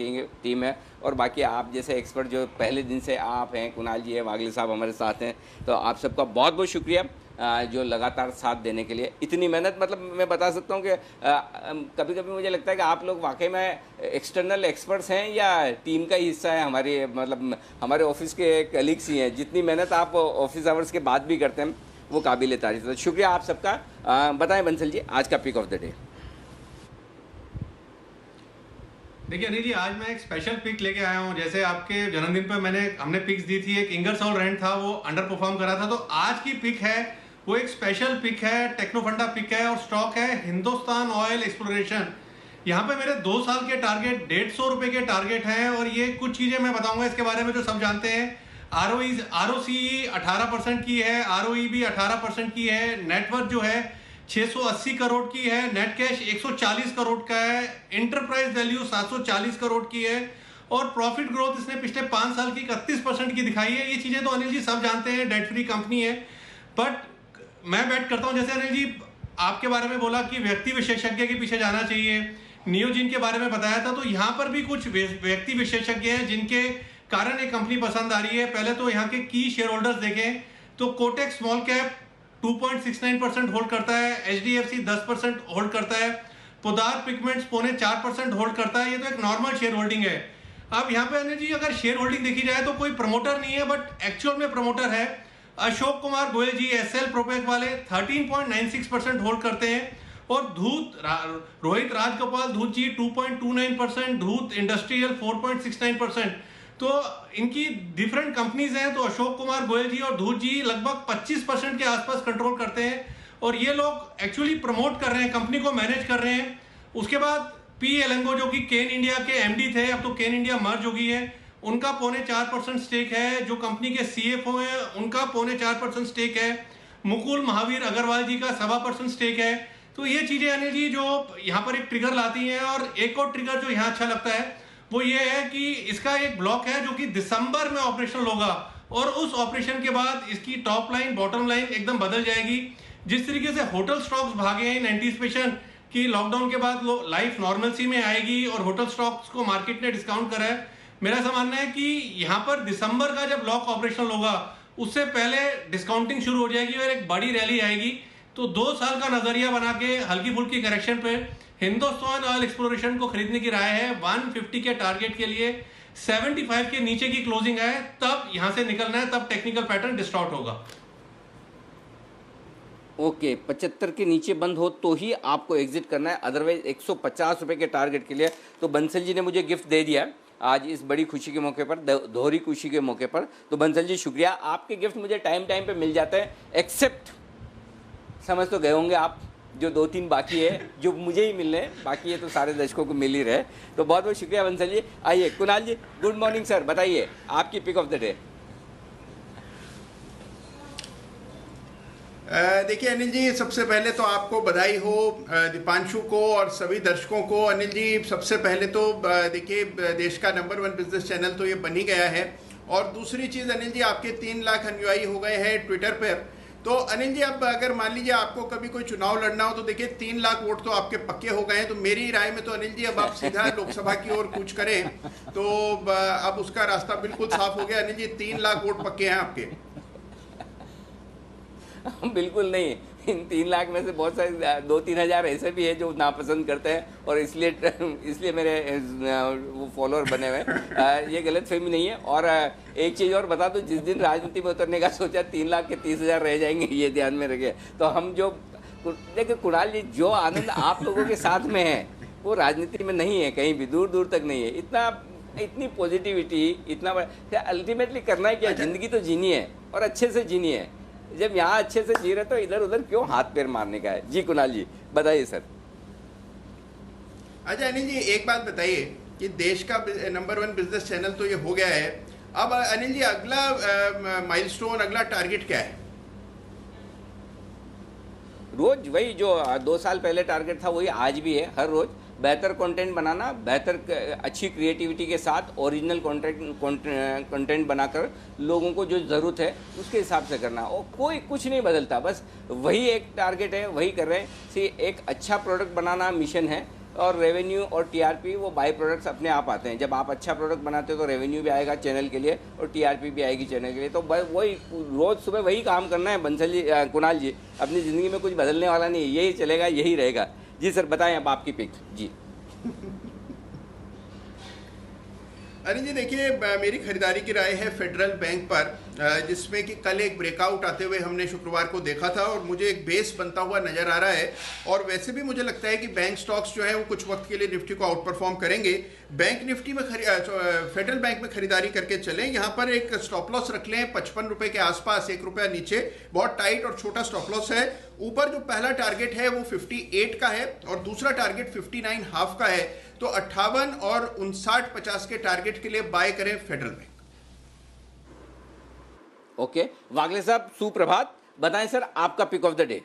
टीम है। और बाकी आप जैसे एक्सपर्ट जो पहले दिन से आप हैं, कुणाल जी है, वागले साहब हमारे साथ हैं, तो आप सबका बहुत बहुत शुक्रिया जो लगातार साथ देने के लिए। इतनी मेहनत, मतलब मैं बता सकता हूँ कि कभी कभी मुझे लगता है कि आप लोग वाकई में एक्सटर्नल एक्सपर्ट्स हैं या टीम का ही हिस्सा है, हमारी मतलब हमारे ऑफिस के कलीग्स ही हैं। जितनी मेहनत आप ऑफिस आवर्स के बाद भी करते हैं वो काबिल तारीफ। तो शुक्रिया आप सबका। बताएं बंसल जी, आज का पिक ऑफ द डे।
देखिए अनिल जी, आज मैं एक स्पेशल पिक लेके आया हूँ। जैसे आपके जन्मदिन पर हमने पिक्स दी थी, एक इंगरसोल रेंट था वो अंडर परफॉर्म करा था, तो आज की पिक है वो एक स्पेशल पिक है, टेक्नोफंडा पिक है, और स्टॉक है हिंदुस्तान ऑयल एक्सप्लोरेशन। यहाँ पे मेरे 2 साल के टारगेट 150 रुपए के टारगेट हैं, और ये कुछ चीजें मैं बताऊंगा इसके बारे में जो सब जानते हैं। ROCE 18% की है, ROE भी 18% की है, नेटवर्थ जो है 680 करोड़ की है, नेट कैश 140 करोड़ का है, इंटरप्राइज वैल्यू 740 करोड़ की है, और प्रॉफिट ग्रोथ इसने पिछले 5 साल की 31% की दिखाई है। ये चीजें तो अनिल जी सब जानते हैं, डेट फ्री कंपनी है। बट मैं बैट करता हूं, जैसे अनिल जी आपके बारे में बोला कि व्यक्ति विशेषज्ञ के पीछे जाना चाहिए, नियोजिन के बारे में बताया था, तो यहाँ पर भी कुछ व्यक्ति विशेषज्ञ हैं जिनके कारण एक कंपनी पसंद आ रही है। पहले तो यहाँ के की शेयर होल्डर्स देखें तो कोटेक स्मॉल कैप 2.69% होल्ड करता है, HDFC 10% होल्ड करता है, पोदार पिगमेंट्स 4.25% होल्ड करता है। ये तो एक नॉर्मल शेयर होल्डिंग है। अब यहाँ पे अनिल जी अगर शेयर होल्डिंग देखी जाए तो कोई प्रमोटर नहीं है, बट एक्चुअल में प्रमोटर है अशोक कुमार गोयल जी, SL प्रोपेक वाले 13.96% होल्ड करते हैं, और रोहित राजगोपाल धूत जी 2.29%, धूत इंडस्ट्रियल 4.69%। तो इनकी डिफरेंट कंपनीज हैं, तो अशोक कुमार गोयल जी और धूत जी लगभग 25% के आसपास कंट्रोल करते हैं, और ये लोग एक्चुअली प्रमोट कर रहे हैं, कंपनी को मैनेज कर रहे हैं। उसके बाद पी एलेंगो जो कि केन इंडिया के MD थे, अब तो केन इंडिया मर्ज हो गई है, उनका 4.25% स्टेक है। जो कंपनी के CFO हैं उनका 4.25% स्टेक है। मुकुल महावीर अग्रवाल जी का 1.25% स्टेक है। तो ये चीजें अनिल जी जो यहाँ पर एक ट्रिगर लाती हैं, और एक और ट्रिगर जो यहाँ अच्छा लगता है वो ये है कि इसका एक ब्लॉक है जो कि दिसंबर में ऑपरेशनल होगा, और उस ऑपरेशन के बाद इसकी टॉप लाइन बॉटम लाइन एकदम बदल जाएगी। जिस तरीके से होटल स्टॉक्स भागे हैं इन एंटीसिपेशन कि लॉकडाउन के बाद लाइफ नॉर्मलसी में आएगी और होटल स्टॉक्स को मार्केट ने डिस्काउंट करा है, मेरा ऐसा मानना है कि यहाँ पर दिसंबर का जब ब्लॉक ऑपरेशनल होगा उससे पहले डिस्काउंटिंग शुरू हो जाएगी और एक बड़ी रैली आएगी। तो 2 साल का नजरिया बना के हल्की फुल्की करेक्शन पे हिंदुस्तान ऑयल एक्सप्लोरेशन को खरीदने की राय है। 150 के टारगेट के लिए 75 के नीचे की क्लोजिंग है, तब यहां से निकलना है, तब टेक्निकल पैटर्न डिस्टॉर्ट होगा।
ओके, 75 के नीचे बंद हो तो ही आपको एग्जिट करना है, अदरवाइज 150 रुपए के टारगेट के लिए। तो बंसल जी ने मुझे गिफ्ट दे दिया आज इस बड़ी खुशी के मौके पर, दोहरी खुशी के मौके पर। तो बंसल जी शुक्रिया, आपके गिफ्ट मुझे टाइम पे मिल जाते हैं, एक्सेप्ट समझ तो गए होंगे आप, जो 2-3 बाकी है जो मुझे ही मिलने हैं, बाकी ये तो सारे दर्शकों को मिल ही रहे। तो बहुत बहुत शुक्रिया बंसल जी। आइए कुणाल जी, गुड मॉर्निंग सर, बताइए आपकी पिक ऑफ द डे।
देखिए अनिल जी, सबसे पहले तो आपको बधाई हो, दीपांशु को और सभी दर्शकों को। अनिल जी सबसे पहले तो देखिए देश का नंबर 1 बिजनेस चैनल तो ये बन ही गया है, और दूसरी चीज़ अनिल जी आपके 3 लाख अनुयायी हो गए हैं ट्विटर पर। तो अनिल जी अब अगर मान लीजिए आपको कभी कोई चुनाव लड़ना हो तो देखिए 3 लाख वोट तो आपके पक्के हो गए हैं। तो मेरी राय में तो अनिल जी अब आप सीधा लोकसभा की ओर कूच करें, तो अब उसका रास्ता बिल्कुल साफ हो गया। अनिल जी 3 लाख वोट पक्के हैं आपके।
बिल्कुल नहीं, इन 3 लाख में से बहुत सारे 2-3 हज़ार ऐसे भी है जो नापसंद करते हैं, और इसलिए मेरे वो फॉलोअर बने हुए हैं। ये गलत फहमी नहीं है। और एक चीज़ और बता दूं, जिस दिन राजनीति में उतरने का सोचा 3 लाख के 30,000 रह जाएंगे, ये ध्यान में रखे। तो हम जो देखिए कुणाल जी, जो आनंद आप लोगों के साथ में है वो राजनीति में नहीं है, कहीं भी दूर दूर तक नहीं है। इतना इतनी पॉजिटिविटी, इतना अल्टीमेटली करना है क्या? जिंदगी तो जीनी है और अच्छे से जीनी है। जब यहाँ अच्छे से जी रहे तो इधर उधर क्यों हाथ पैर मारने का है? जी कुणाल जी बताइए सर।
अच्छा अनिल जी, एक बात बताइए कि देश का नंबर 1 बिजनेस चैनल तो ये हो गया है, अब अनिल जी अगला माइलस्टोन, अगला टारगेट क्या है?
रोज वही जो 2 साल पहले टारगेट था वही आज भी है। हर रोज बेहतर कंटेंट बनाना, अच्छी क्रिएटिविटी के साथ ओरिजिनल कंटेंट बनाकर लोगों को जो ज़रूरत है उसके हिसाब से करना। और कोई कुछ नहीं बदलता, बस वही एक टारगेट है, वही कर रहे हैं। एक अच्छा प्रोडक्ट बनाना मिशन है और रेवेन्यू और टीआरपी वो बाई प्रोडक्ट्स अपने आप आते हैं। जब आप अच्छा प्रोडक्ट बनाते हो तो रेवेन्यू भी आएगा चैनल के लिए और टीआरपी भी आएगी चैनल के लिए। तो वही रोज़ सुबह वही काम करना है बंसल जी, कुणाल जी। अपनी ज़िंदगी में कुछ बदलने वाला नहीं है, यही चलेगा, यही रहेगा। जी सर बताएं अब आपकी पिक जी।
अनिल जी देखिए, मेरी खरीदारी की राय है फेडरल बैंक पर, जिसमें कि कल एक ब्रेकआउट आते हुए हमने शुक्रवार को देखा था और मुझे एक बेस बनता हुआ नजर आ रहा है। और वैसे भी मुझे लगता है कि बैंक स्टॉक्स जो है वो कुछ वक्त के लिए निफ्टी को आउट परफॉर्म करेंगे। बैंक निफ्टी में फेडरल बैंक में खरीदारी करके चलें। यहाँ पर एक स्टॉप लॉस रख लें 55 रुपए के आसपास, 1 रुपया नीचे, बहुत टाइट और छोटा स्टॉप लॉस है। ऊपर जो पहला टारगेट है वो 58 का है और दूसरा टारगेट 59 हाफ का है। तो 58 और 59.50 के टारगेट के लिए बाय करें फेडरल बैंक।
ओके वागले साहब सुप्रभात, बताएं सर आपका pick of the day.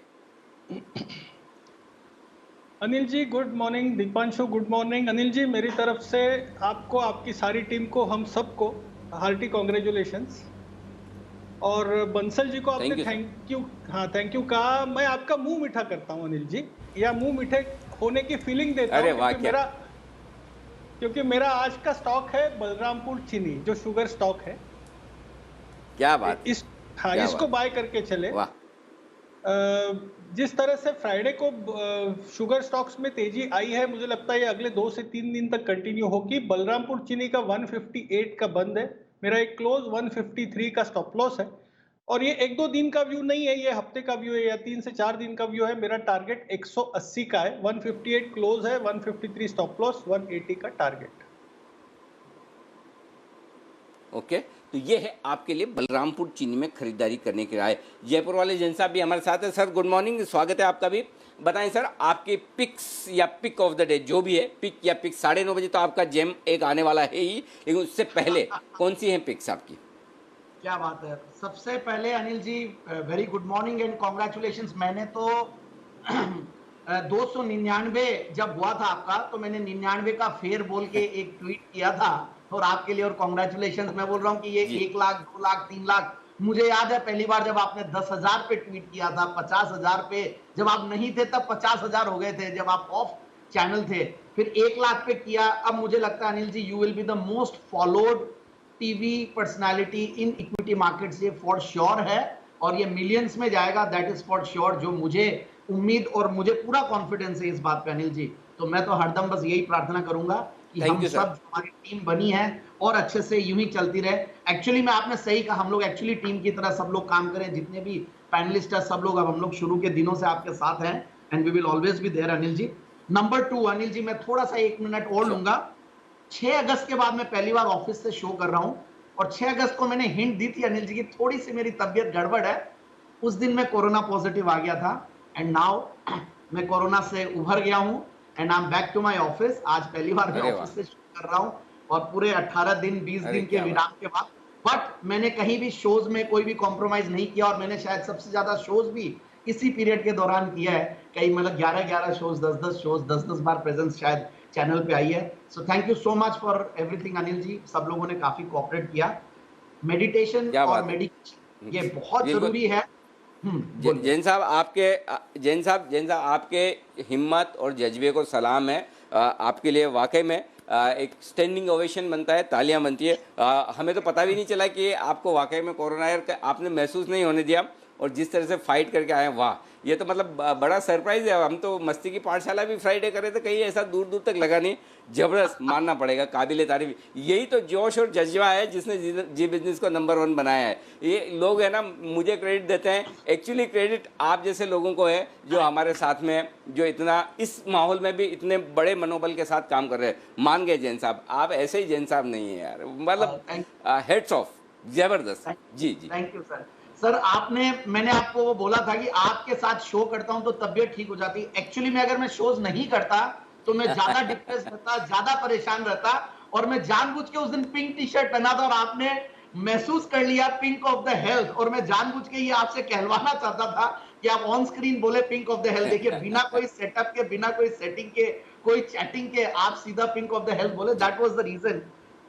Anil ji good morning, Deepanshu good morning. Anil ji मेरी तरफ से आपको, आपकी सारी टीम को, हम सबको हार्टी कॉन्ग्रेचुलेशंस। और बंसल जी को आपने थैंक यू कहा। मैं आपका मुंह मीठा करता हूं अनिल जी, या मुंह मीठे होने की फीलिंग देता हूं, क्योंकि मेरा आज का स्टॉक है बलरामपुर चीनी, जो शुगर स्टॉक है।
क्या बात,
इसको बाय करके चले। जिस तरह से फ्राइडे को शुगर स्टॉक्स में तेजी आई है, मुझे लगता है ये अगले 2 से 3 दिन तक कंटिन्यू होगी। बलरामपुर चीनी का 158 का बंद है, मेरा एक क्लोज 153 का स्टॉप लॉस है। और ये 1-2 दिन का व्यू नहीं है, ये हफ्ते का व्यू है या 3 से 4 दिन का व्यू है। मेरा टारगेट 180 का है, 158 क्लोज है, 153 स्टॉप लॉस, 180 का टारगेट।
ओके तो ये है आपके लिए बलरामपुर चीनी में खरीदारी करने की राय। जयपुर वाले जैन साहब भी हमारे साथ है। सर गुड मॉर्निंग, स्वागत है आपका भी। बताएं सर आपके पिक्स या पिक ऑफ द डे जो भी है, पिक या पिक। 9:30 बजे तो आपका जेम एक आने वाला है ही, लेकिन उससे पहले कौन सी है पिक्स आपकी?
क्या बात है। सबसे पहले Anil ji very good morning and congratulations. मैंने तो 299 जब हुआ था आपका, तो मैंने 99 का फेयर बोल के एक ट्वीट किया था और आपके लिए और कॉन्ग्रेचुलेशंस। मैं बोल रहा हूँ कि ये 1 लाख 2 लाख 3 लाख, मुझे याद है पहली बार जब आपने 10,000 पे ट्वीट किया था, 50,000 पे जब आप नहीं थे तब 50,000 हो गए थे जब आप ऑफ चैनल थे, फिर 1 लाख पे किया। अब मुझे लगता है Anil ji you will be the most followed TV personality in equity markets, ये फॉर श्योर है और ये मिलियंस में जाएगा, दैट इज फॉर श्योर। जो मुझे उम्मीद और मुझे पूरा कॉन्फिडेंस है इस बात पे अनिल जी। तो मैं तो हरदम बस यही प्रार्थना करूंगा कि हम सब, हमारी टीम बनी है और अच्छे से यूं ही चलती रहे। एक्चुअली में आपने सही कहा, हम लोग एक्चुअली टीम की तरह सब लोग काम करें, जितने भी पैनलिस्ट है सब लोग। अब हम लोग शुरू के दिनों से आपके साथ हैं and we will always be there Anil ji. Number 2 Anil ji, मैं थोड़ा सा 1 मिनट और लूंगा। 6 अगस्त के बाद मैं पहली बार ऑफिस से शो कर रहा हूं और 6 अगस्त को मैंने हिंट दी थी अनिल जी की थोड़ी सी मेरी तबीयत गड़बड़ है। उस दिन मैं कोरोना पॉजिटिव आ गया था एंड नाउ मैं कोरोना से उभर गया हूं and I am back to my office. आज पहली बार मैं ऑफिस से शो कर रहा हूं और पूरे 18 दिन 20 दिन के विराम के बाद। बट मैंने कहीं भी शोज में कोई भी कॉम्प्रोमाइज नहीं किया और मैंने शायद सबसे ज्यादा शोज भी इसी पीरियड के दौरान किया है। कई मतलब 11 शोज, 10 शोज, 10 बार प्रेजेंस शायद चैनल पे आई है। So thank you so much for everything Anil ji. सब लोगों ने काफी कोऑपरेट किया। मेडिटेशन और मेडिकेशन ये बहुत जरूरी है।
जैन साहब आपके हिम्मत और जज्बे को सलाम है। आपके लिए वाकई में एक स्टैंडिंग ओवेशन बनता है, तालियां बनती है। हमें तो पता भी नहीं चला कि आपको वाकई में कोरोना आपने महसूस नहीं होने दिया और जिस तरह से फाइट करके आए हैं, वाह, ये तो मतलब बड़ा सरप्राइज है। हम तो मस्ती की पाठशाला भी फ्राइडे करे थे, कहीं ऐसा दूर दूर तक लगा नहीं। जबरदस्त, मानना पड़ेगा, काबिले तारीफ। यही तो जोश और जज्बा है जिसने जी बिजनेस को नंबर 1 बनाया है। ये लोग है ना, मुझे क्रेडिट देते हैं, एक्चुअली क्रेडिट आप जैसे लोगों को है जो हमारे साथ में, जो इतना इस माहौल में भी इतने बड़े मनोबल के साथ काम कर रहे हैं। मान गए जैन साहब, आप ऐसे ही जैन साहब नहीं है यार, मतलब हेड्स ऑफ, जबरदस्त। जी जी,
थैंक यू सर। सर मैंने आपको वो बोला था कि आपके साथ शो करता हूं तो तबीयत ठीक हो जाती। एक्चुअली में अगर मैं शोज नहीं करता तो मैं ज्यादा डिप्रेस रहता, ज्यादा परेशान रहता, और मैं जानबूझ के उस दिन पिंक टी शर्ट पहना था और आपने महसूस कर लिया पिंक ऑफ द हेल्थ, और मैं जानबूझ के ये आपसे कहलवाना चाहता था कि आप ऑन स्क्रीन बोले पिंक ऑफ द हेल्थ। देखिए, बिना कोई सेटअप के, बिना कोई सेटिंग के, कोई चैटिंग के, आप सीधा पिंक ऑफ द हेल्थ बोले। That was the reason.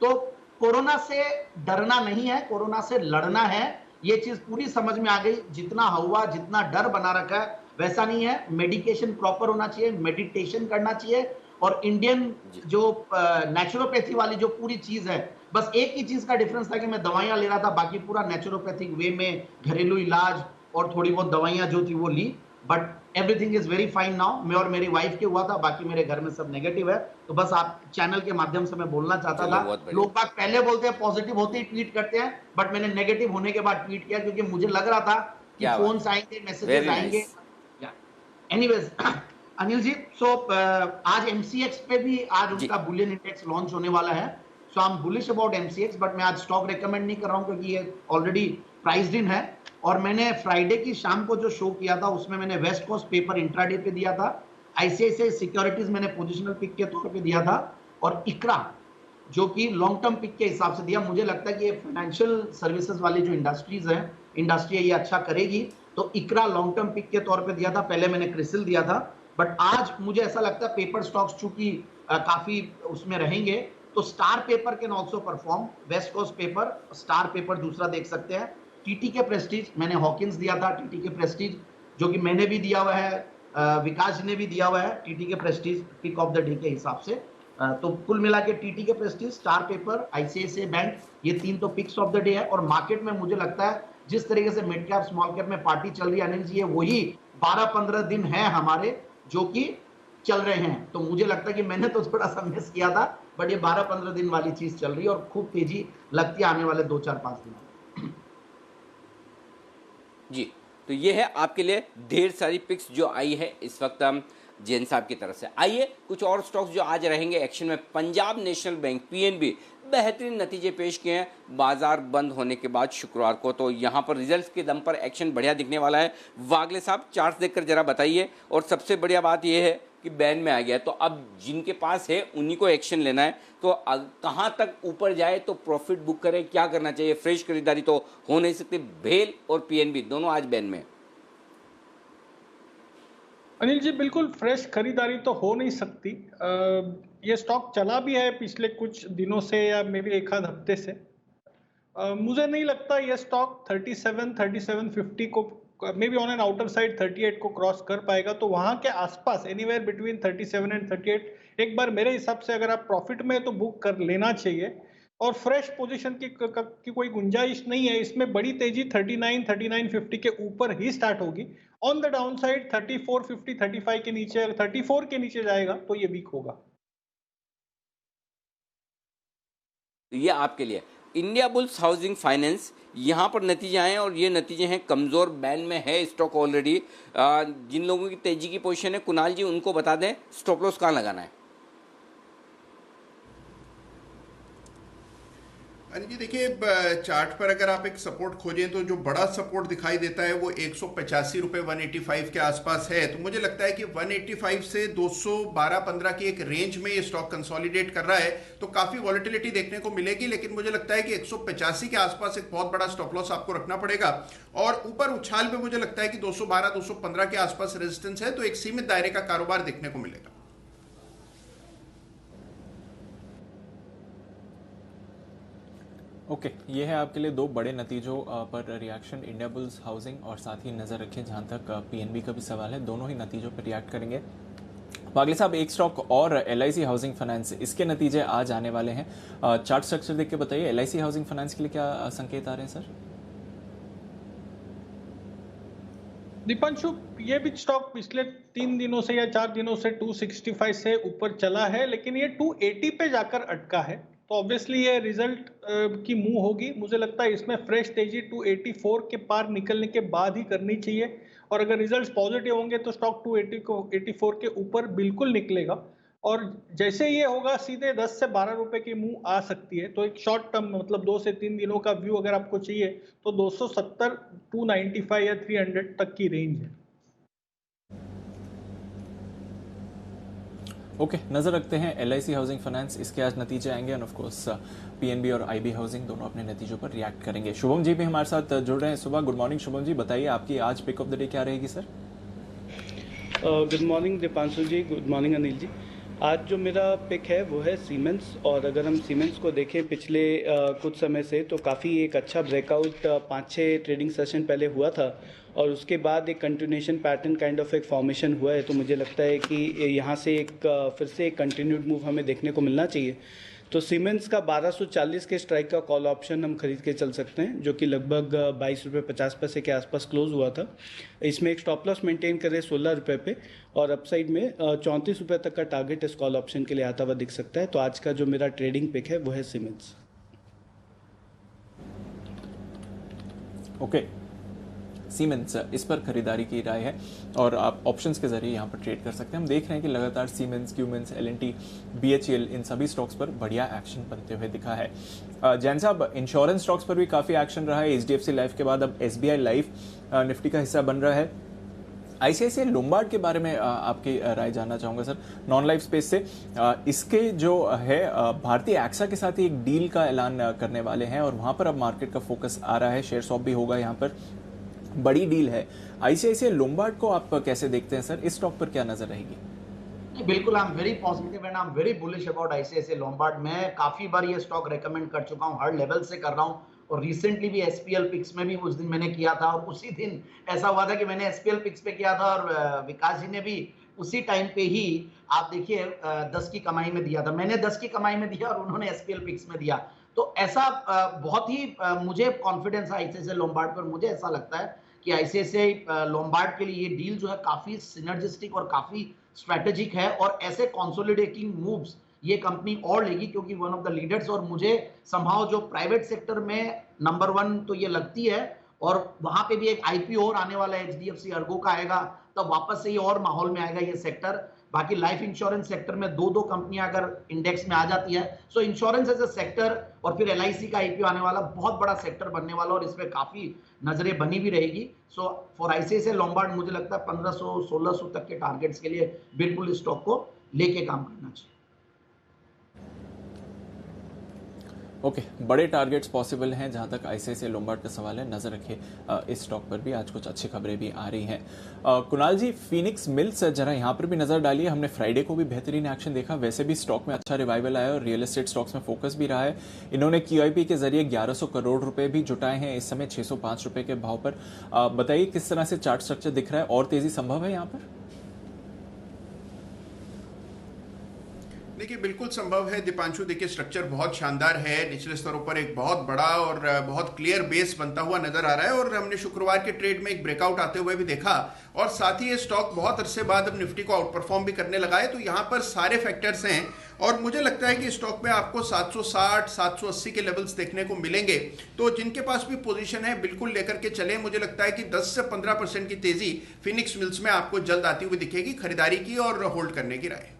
तो कोरोना से डरना नहीं है, कोरोना से लड़ना है, ये चीज पूरी समझ में आ गई। जितना हवा, जितना डर बना रखा है वैसा नहीं है। मेडिकेशन प्रॉपर होना चाहिए, मेडिटेशन करना चाहिए, और इंडियन जो नेचुरोपैथी वाली जो पूरी चीज है, बस एक ही चीज का डिफरेंस था कि मैं दवाइयां ले रहा था, बाकी पूरा नेचुरोपैथिक वे में घरेलू इलाज और थोड़ी बहुत दवाइयां जो थी वो ली। But everything is very fine now. मैं और मेरी वाइफ के हुआ था, बाकी मेरे घर में सब नेगेटिव है। तो बस आप चैनल के माध्यम से मैं बोलना चाहता था। लोग बात पहले बोलते हैं पॉजिटिव होते ही ट्वीट करते हैं, बट मैंने नेगेटिव होने के बाद ट्वीट किया, क्योंकि मुझे लग रहा था कि फोन्स आएंगे, मैसेजेस आएंगे। एनीवेज अनिल जी, सो आज एमसीएक्स पे भी आज उनका बुलियन इंडेक्स लॉन्च होने वाला है। So I am bullish about MCX, but मैं आज स्टॉक रेकमेंड नहीं कर रहा हूं क्योंकि ये ऑलरेडी प्राइस्ड इन है। और मैंने फ्राइडे की शाम को जो शो किया था उसमें मैंने वेस्ट कोस्ट पेपर इंट्राडे पे दिया था, आईसीआईसीआई सिक्योरिटीज मैंने पोजिशनल पिक के तौर पे दिया था, और इकरा जो कि लॉन्ग टर्म पिक के हिसाब से दिया। मुझे लगता है कि ये फाइनेंशियल सर्विसेज वाली जो इंडस्ट्री है ये अच्छा करेगी, तो इकरा लॉन्ग टर्म पिक के तौर पे दिया था। पहले मैंने क्रिसिल दिया था, बट आज मुझे ऐसा लगता है पेपर स्टॉक्स चूंकि काफी उसमें रहेंगे, तो Star Paper can also perform. West Coast Paper, Star Paper दूसरा देख सकते हैं। टीटी के प्रेस्टीज मैंने हॉकिंस दिया था, टीटी के प्रेस्टीज जो कि मैंने भी दिया हुआ है, विकास जी ने भी दिया हुआ है TT K Prestige pick of the day के हिसाब से। तो कुल मिला के TT K Prestige, Star Paper, ICICI bank, ये 3 तो पिक्स ऑफ द डे है। और मार्केट में मुझे लगता है जिस तरीके से मिड कैप स्मॉल कैप में पार्टी चल रही है अनिल जी, ये वही 12-15 दिन है हमारे जो कि चल रहे हैं। तो मुझे लगता है कि मैंने तो थोड़ा सा मिस किया था, बट ये 12-15 दिन वाली चीज चल रही है और खूब तेजी लगती है आने वाले 2-4-5 दिन
जी। तो ये है आपके लिए ढेर सारी पिक्स जो आई है इस वक्त जैन साहब की तरफ से। आइए कुछ और स्टॉक्स जो आज रहेंगे एक्शन में। पंजाब नेशनल बैंक पीएनबी बेहतरीन नतीजे पेश किए हैं बाजार बंद होने के बाद शुक्रवार को, तो यहाँ पर रिजल्ट्स के दम पर एक्शन बढ़िया दिखने वाला है। वागले साहब चार्ट्स देखकर जरा बताइए। और सबसे बढ़िया बात यह है कि बैन में आ गया, तो अब जिनके पास है उन्हीं को एक्शन लेना है। तो कहां तक ऊपर जाए तो प्रॉफिट बुक करें, क्या करना चाहिए? फ्रेश खरीदारी तो हो नहीं सकती। भेल और पीएनबी दोनों आज बैन में।
अनिल जी, बिल्कुल फ्रेश खरीदारी तो हो नहीं सकती। ये स्टॉक चला भी है पिछले कुछ दिनों से या मे बी एक आध हफ्ते से। मुझे नहीं लगता ये स्टॉक 37-3750 को, may be on an outer side 38 को क्रॉस कर पाएगा। तो वहां के आसपास एनीवेयर बिटवीन 37 एंड 38 एक बार मेरे हिसाब से अगर आप प्रॉफिट में तो बुक कर लेना चाहिए। और फ्रेश पोजीशन की कोई गुंजाइश नहीं है। इसमें बड़ी तेजी 39-3950 के ऊपर ही स्टार्ट होगी। ऑन द डाउन साइड 3450, 35 के नीचे, अगर 34 के नीचे जाएगा तो ये वीक होगा।
ये आपके लिए इंडिया बुल्स हाउसिंग फाइनेंस, यहाँ पर नतीजे आए और ये नतीजे हैं कमजोर, बैन में है स्टॉक ऑलरेडी। जिन लोगों की तेजी की पोजीशन है कुणाल जी उनको बता दें स्टॉप लॉस कहाँ लगाना है।
जी देखिए, चार्ट पर अगर आप एक सपोर्ट खोजें तो जो बड़ा सपोर्ट दिखाई देता है वो 185 रुपए 185 के आसपास है। तो मुझे लगता है कि 185 से 212-15 की एक रेंज में ये स्टॉक कंसोलिडेट कर रहा है, तो काफी वॉलेटिलिटी देखने को मिलेगी। लेकिन मुझे लगता है कि 185 के आसपास एक बहुत बड़ा स्टॉप लॉस आपको रखना पड़ेगा। और ऊपर उछाल में मुझे लगता है कि 212-215 के आसपास रेजिस्टेंस है, तो एक सीमित दायरे का कारोबार देखने को मिलेगा।
ओके, ये है आपके लिए 2 बड़े नतीजों पर रिएक्शन, इंडिया बुल्स हाउसिंग और साथ ही नजर रखें जहां तक पीएनबी का भी सवाल है, दोनों ही नतीजों पर रिएक्ट करेंगे। वागले साहब, एक स्टॉक और एलआईसी हाउसिंग फाइनेंस, इसके नतीजे आज आने वाले हैं। चार्ट स्ट्रक्चर देख के बताइए एलआईसी हाउसिंग फाइनेंस के लिए क्या संकेत आ रहे हैं सर?
दीपांशु, ये भी स्टॉक पिछले 3 दिनों से या 4 दिनों से 265 से ऊपर चला है, लेकिन ये 280 पे जाकर अटका है। तो ऑब्वियसली ये रिजल्ट की मूव होगी। मुझे लगता है इसमें फ्रेश तेजी 284 के पार निकलने के बाद ही करनी चाहिए, और अगर रिजल्ट्स पॉजिटिव होंगे तो स्टॉक 280 को 84 के ऊपर बिल्कुल निकलेगा। और जैसे ये होगा सीधे 10 से 12 रुपए की मूव आ सकती है। तो एक शॉर्ट टर्म मतलब 2 से 3 दिनों का व्यू अगर आपको चाहिए तो 270, 295 या 300 तक की रेंज है।
ओके, नजर रखते हैं LIC हाउसिंग फाइनेंस, इसके आज नतीजे आएंगे एंड ऑफ कोर्स PNB और IB हाउसिंग दोनों अपने नतीजों पर रिएक्ट करेंगे। शुभम जी भी हमारे साथ जुड़ रहे हैं सुबह। गुड मॉर्निंग शुभम जी, बताइए आपकी आज पिक ऑफ द डे क्या रहेगी सर?
गुड मॉर्निंग दीपांशु जी, गुड मॉर्निंग अनिल जी। आज जो मेरा पिक है वो है सीमेंस, और अगर हम सीमेंस को देखें पिछले कुछ समय से तो काफ़ी एक अच्छा ब्रेकआउट 5-6 ट्रेडिंग सेशन पहले हुआ था, और उसके बाद एक कंटिन्यूएशन पैटर्न काइंड ऑफ एक फॉर्मेशन हुआ है। तो मुझे लगता है कि यहाँ से एक फिर से एक कंटिन्यूड मूव हमें देखने को मिलना चाहिए। तो सीमेंस का 1240 के स्ट्राइक का कॉल ऑप्शन हम खरीद के चल सकते हैं, जो कि लगभग 22 रुपये 50 पैसे के आसपास क्लोज हुआ था। इसमें एक स्टॉप लॉस मेंटेन करें 16 रुपये पे, और अपसाइड में 34 रुपये तक का टारगेट इस कॉल ऑप्शन के लिए आता हुआ दिख सकता है। तो आज का जो मेरा ट्रेडिंग पिक है वो है सीमेंस।
ओके, सीमेंस इस पर खरीदारी की राय है और आप ऑप्शंस के जरिए यहां पर ट्रेड कर सकते हैं। हम देख रहे हैं कि लगातार सीमेंस, क्यूमेंस, L&T, BHEL इन सभी स्टॉक्स पर बढ़िया एक्शन बनते हुए दिखा है। जैन साहब, इंश्योरेंस स्टॉक्स पर भी काफी एक्शन रहा है। HDFC लाइफ के बाद अब SBI लाइफ निफ्टी का हिस्सा बन रहा है। ICICI लोम्बार्ड के बारे में आपकी राय जानना चाहूंगा सर, नॉन लाइफ स्पेस से। इसके जो है भारतीय एक्सा के साथ ही एक डील का ऐलान करने वाले हैं और वहां पर अब मार्केट का फोकस आ रहा है। शेयर स्वैप भी होगा, यहाँ पर बड़ी डील है। ICICI लोम्बार्ड को आप कैसे देखते हैं सर? इस स्टॉक पर क्या नजर रहेगी?
बिल्कुल, I am very positive and I am very bullish about ICICI Lombard. मैं काफी बार ये स्टॉक रेकमेंड कर चुका हूँ, हर लेवल से कर रहा हूँ, और रिसेंटली भी SPL पिक्स में भी उस दिन मैंने किया था, और उसी दिन ऐसा हुआ था कि मैंने SPL पिक्स पे किया था और विकास जी ने भी उसी टाइम पे ही आप देखिए 10 की कमाई में दिया था। मैंने 10 की कमाई में दिया और उन्होंने SPL पिक्स में दिया। तो ऐसा बहुत ही मुझे कॉन्फिडेंस है ICICI लोम्बार्ड पर। मुझे ऐसा लगता है कि ICICI लोम्बार्ड के लिए ये डील जो है काफी सिनर्जिस्टिक और काफी स्ट्रेटेजिक है, और ऐसे कंसोलिडेटिंग मूव्स ये कंपनी और लेगी, क्योंकि वन ऑफ द लीडर्स, और मुझे संभाव जो प्राइवेट सेक्टर में नंबर 1 तो ये लगती है, और वहां पे भी एक IPO और आने वाला है, HDFC अर्गो का आएगा, तब वापस से ये और माहौल में आएगा ये सेक्टर। बाकी लाइफ इंश्योरेंस सेक्टर में 2 कंपनियां अगर इंडेक्स में आ जाती है, so insurance as a sector, और फिर LIC का IPO आने वाला, बहुत बड़ा सेक्टर बनने वाला, और इसमें काफी नजरें बनी भी रहेगी। सो फॉर ICICI लोम्बार्ड मुझे लगता है 1500-1600 तक के टारगेट्स के लिए बिल्कुल इस स्टॉक को लेके काम करना चाहिए।
ओके, बड़े टारगेट्स पॉसिबल हैं जहां तक ICICI लोम्बार्ड का सवाल है। नजर रखिए इस स्टॉक पर भी, आज कुछ अच्छी खबरें भी आ रही हैं। कुणाल जी, फीनिक्स मिल्स जरा यहां पर भी नजर डालिए। हमने फ्राइडे को भी बेहतरीन एक्शन देखा, वैसे भी स्टॉक में अच्छा रिवाइवल आया और रियल एस्टेट स्टॉक्स में फोकस भी रहा है। इन्होंने QIP के जरिए 1100 करोड़ रुपए भी जुटाए हैं, इस समय 605 रुपए के भाव पर। बताइए किस तरह से चार्ट स्ट्रक्चर दिख रहा है, और तेजी संभव है यहाँ पर?
देखिए, बिल्कुल संभव है दीपांशु। देखिए, स्ट्रक्चर बहुत शानदार है, निचले स्तरों पर एक बहुत बड़ा और बहुत क्लियर बेस बनता हुआ नजर आ रहा है, और हमने शुक्रवार के ट्रेड में एक ब्रेकआउट आते हुए भी देखा, और साथ ही ये स्टॉक बहुत अरसे बाद अब निफ्टी को आउट परफॉर्म भी करने लगा है। तो यहाँ पर सारे फैक्टर्स हैं, और मुझे लगता है कि स्टॉक में आपको 760, 780 के लेवल्स देखने को मिलेंगे। तो जिनके पास भी पोजीशन है बिल्कुल लेकर के चलें। मुझे लगता है कि 10 से 15% की तेजी फिनिक्स मिल्स में आपको जल्द आती हुई दिखेगी। खरीदारी की और होल्ड करने की राय।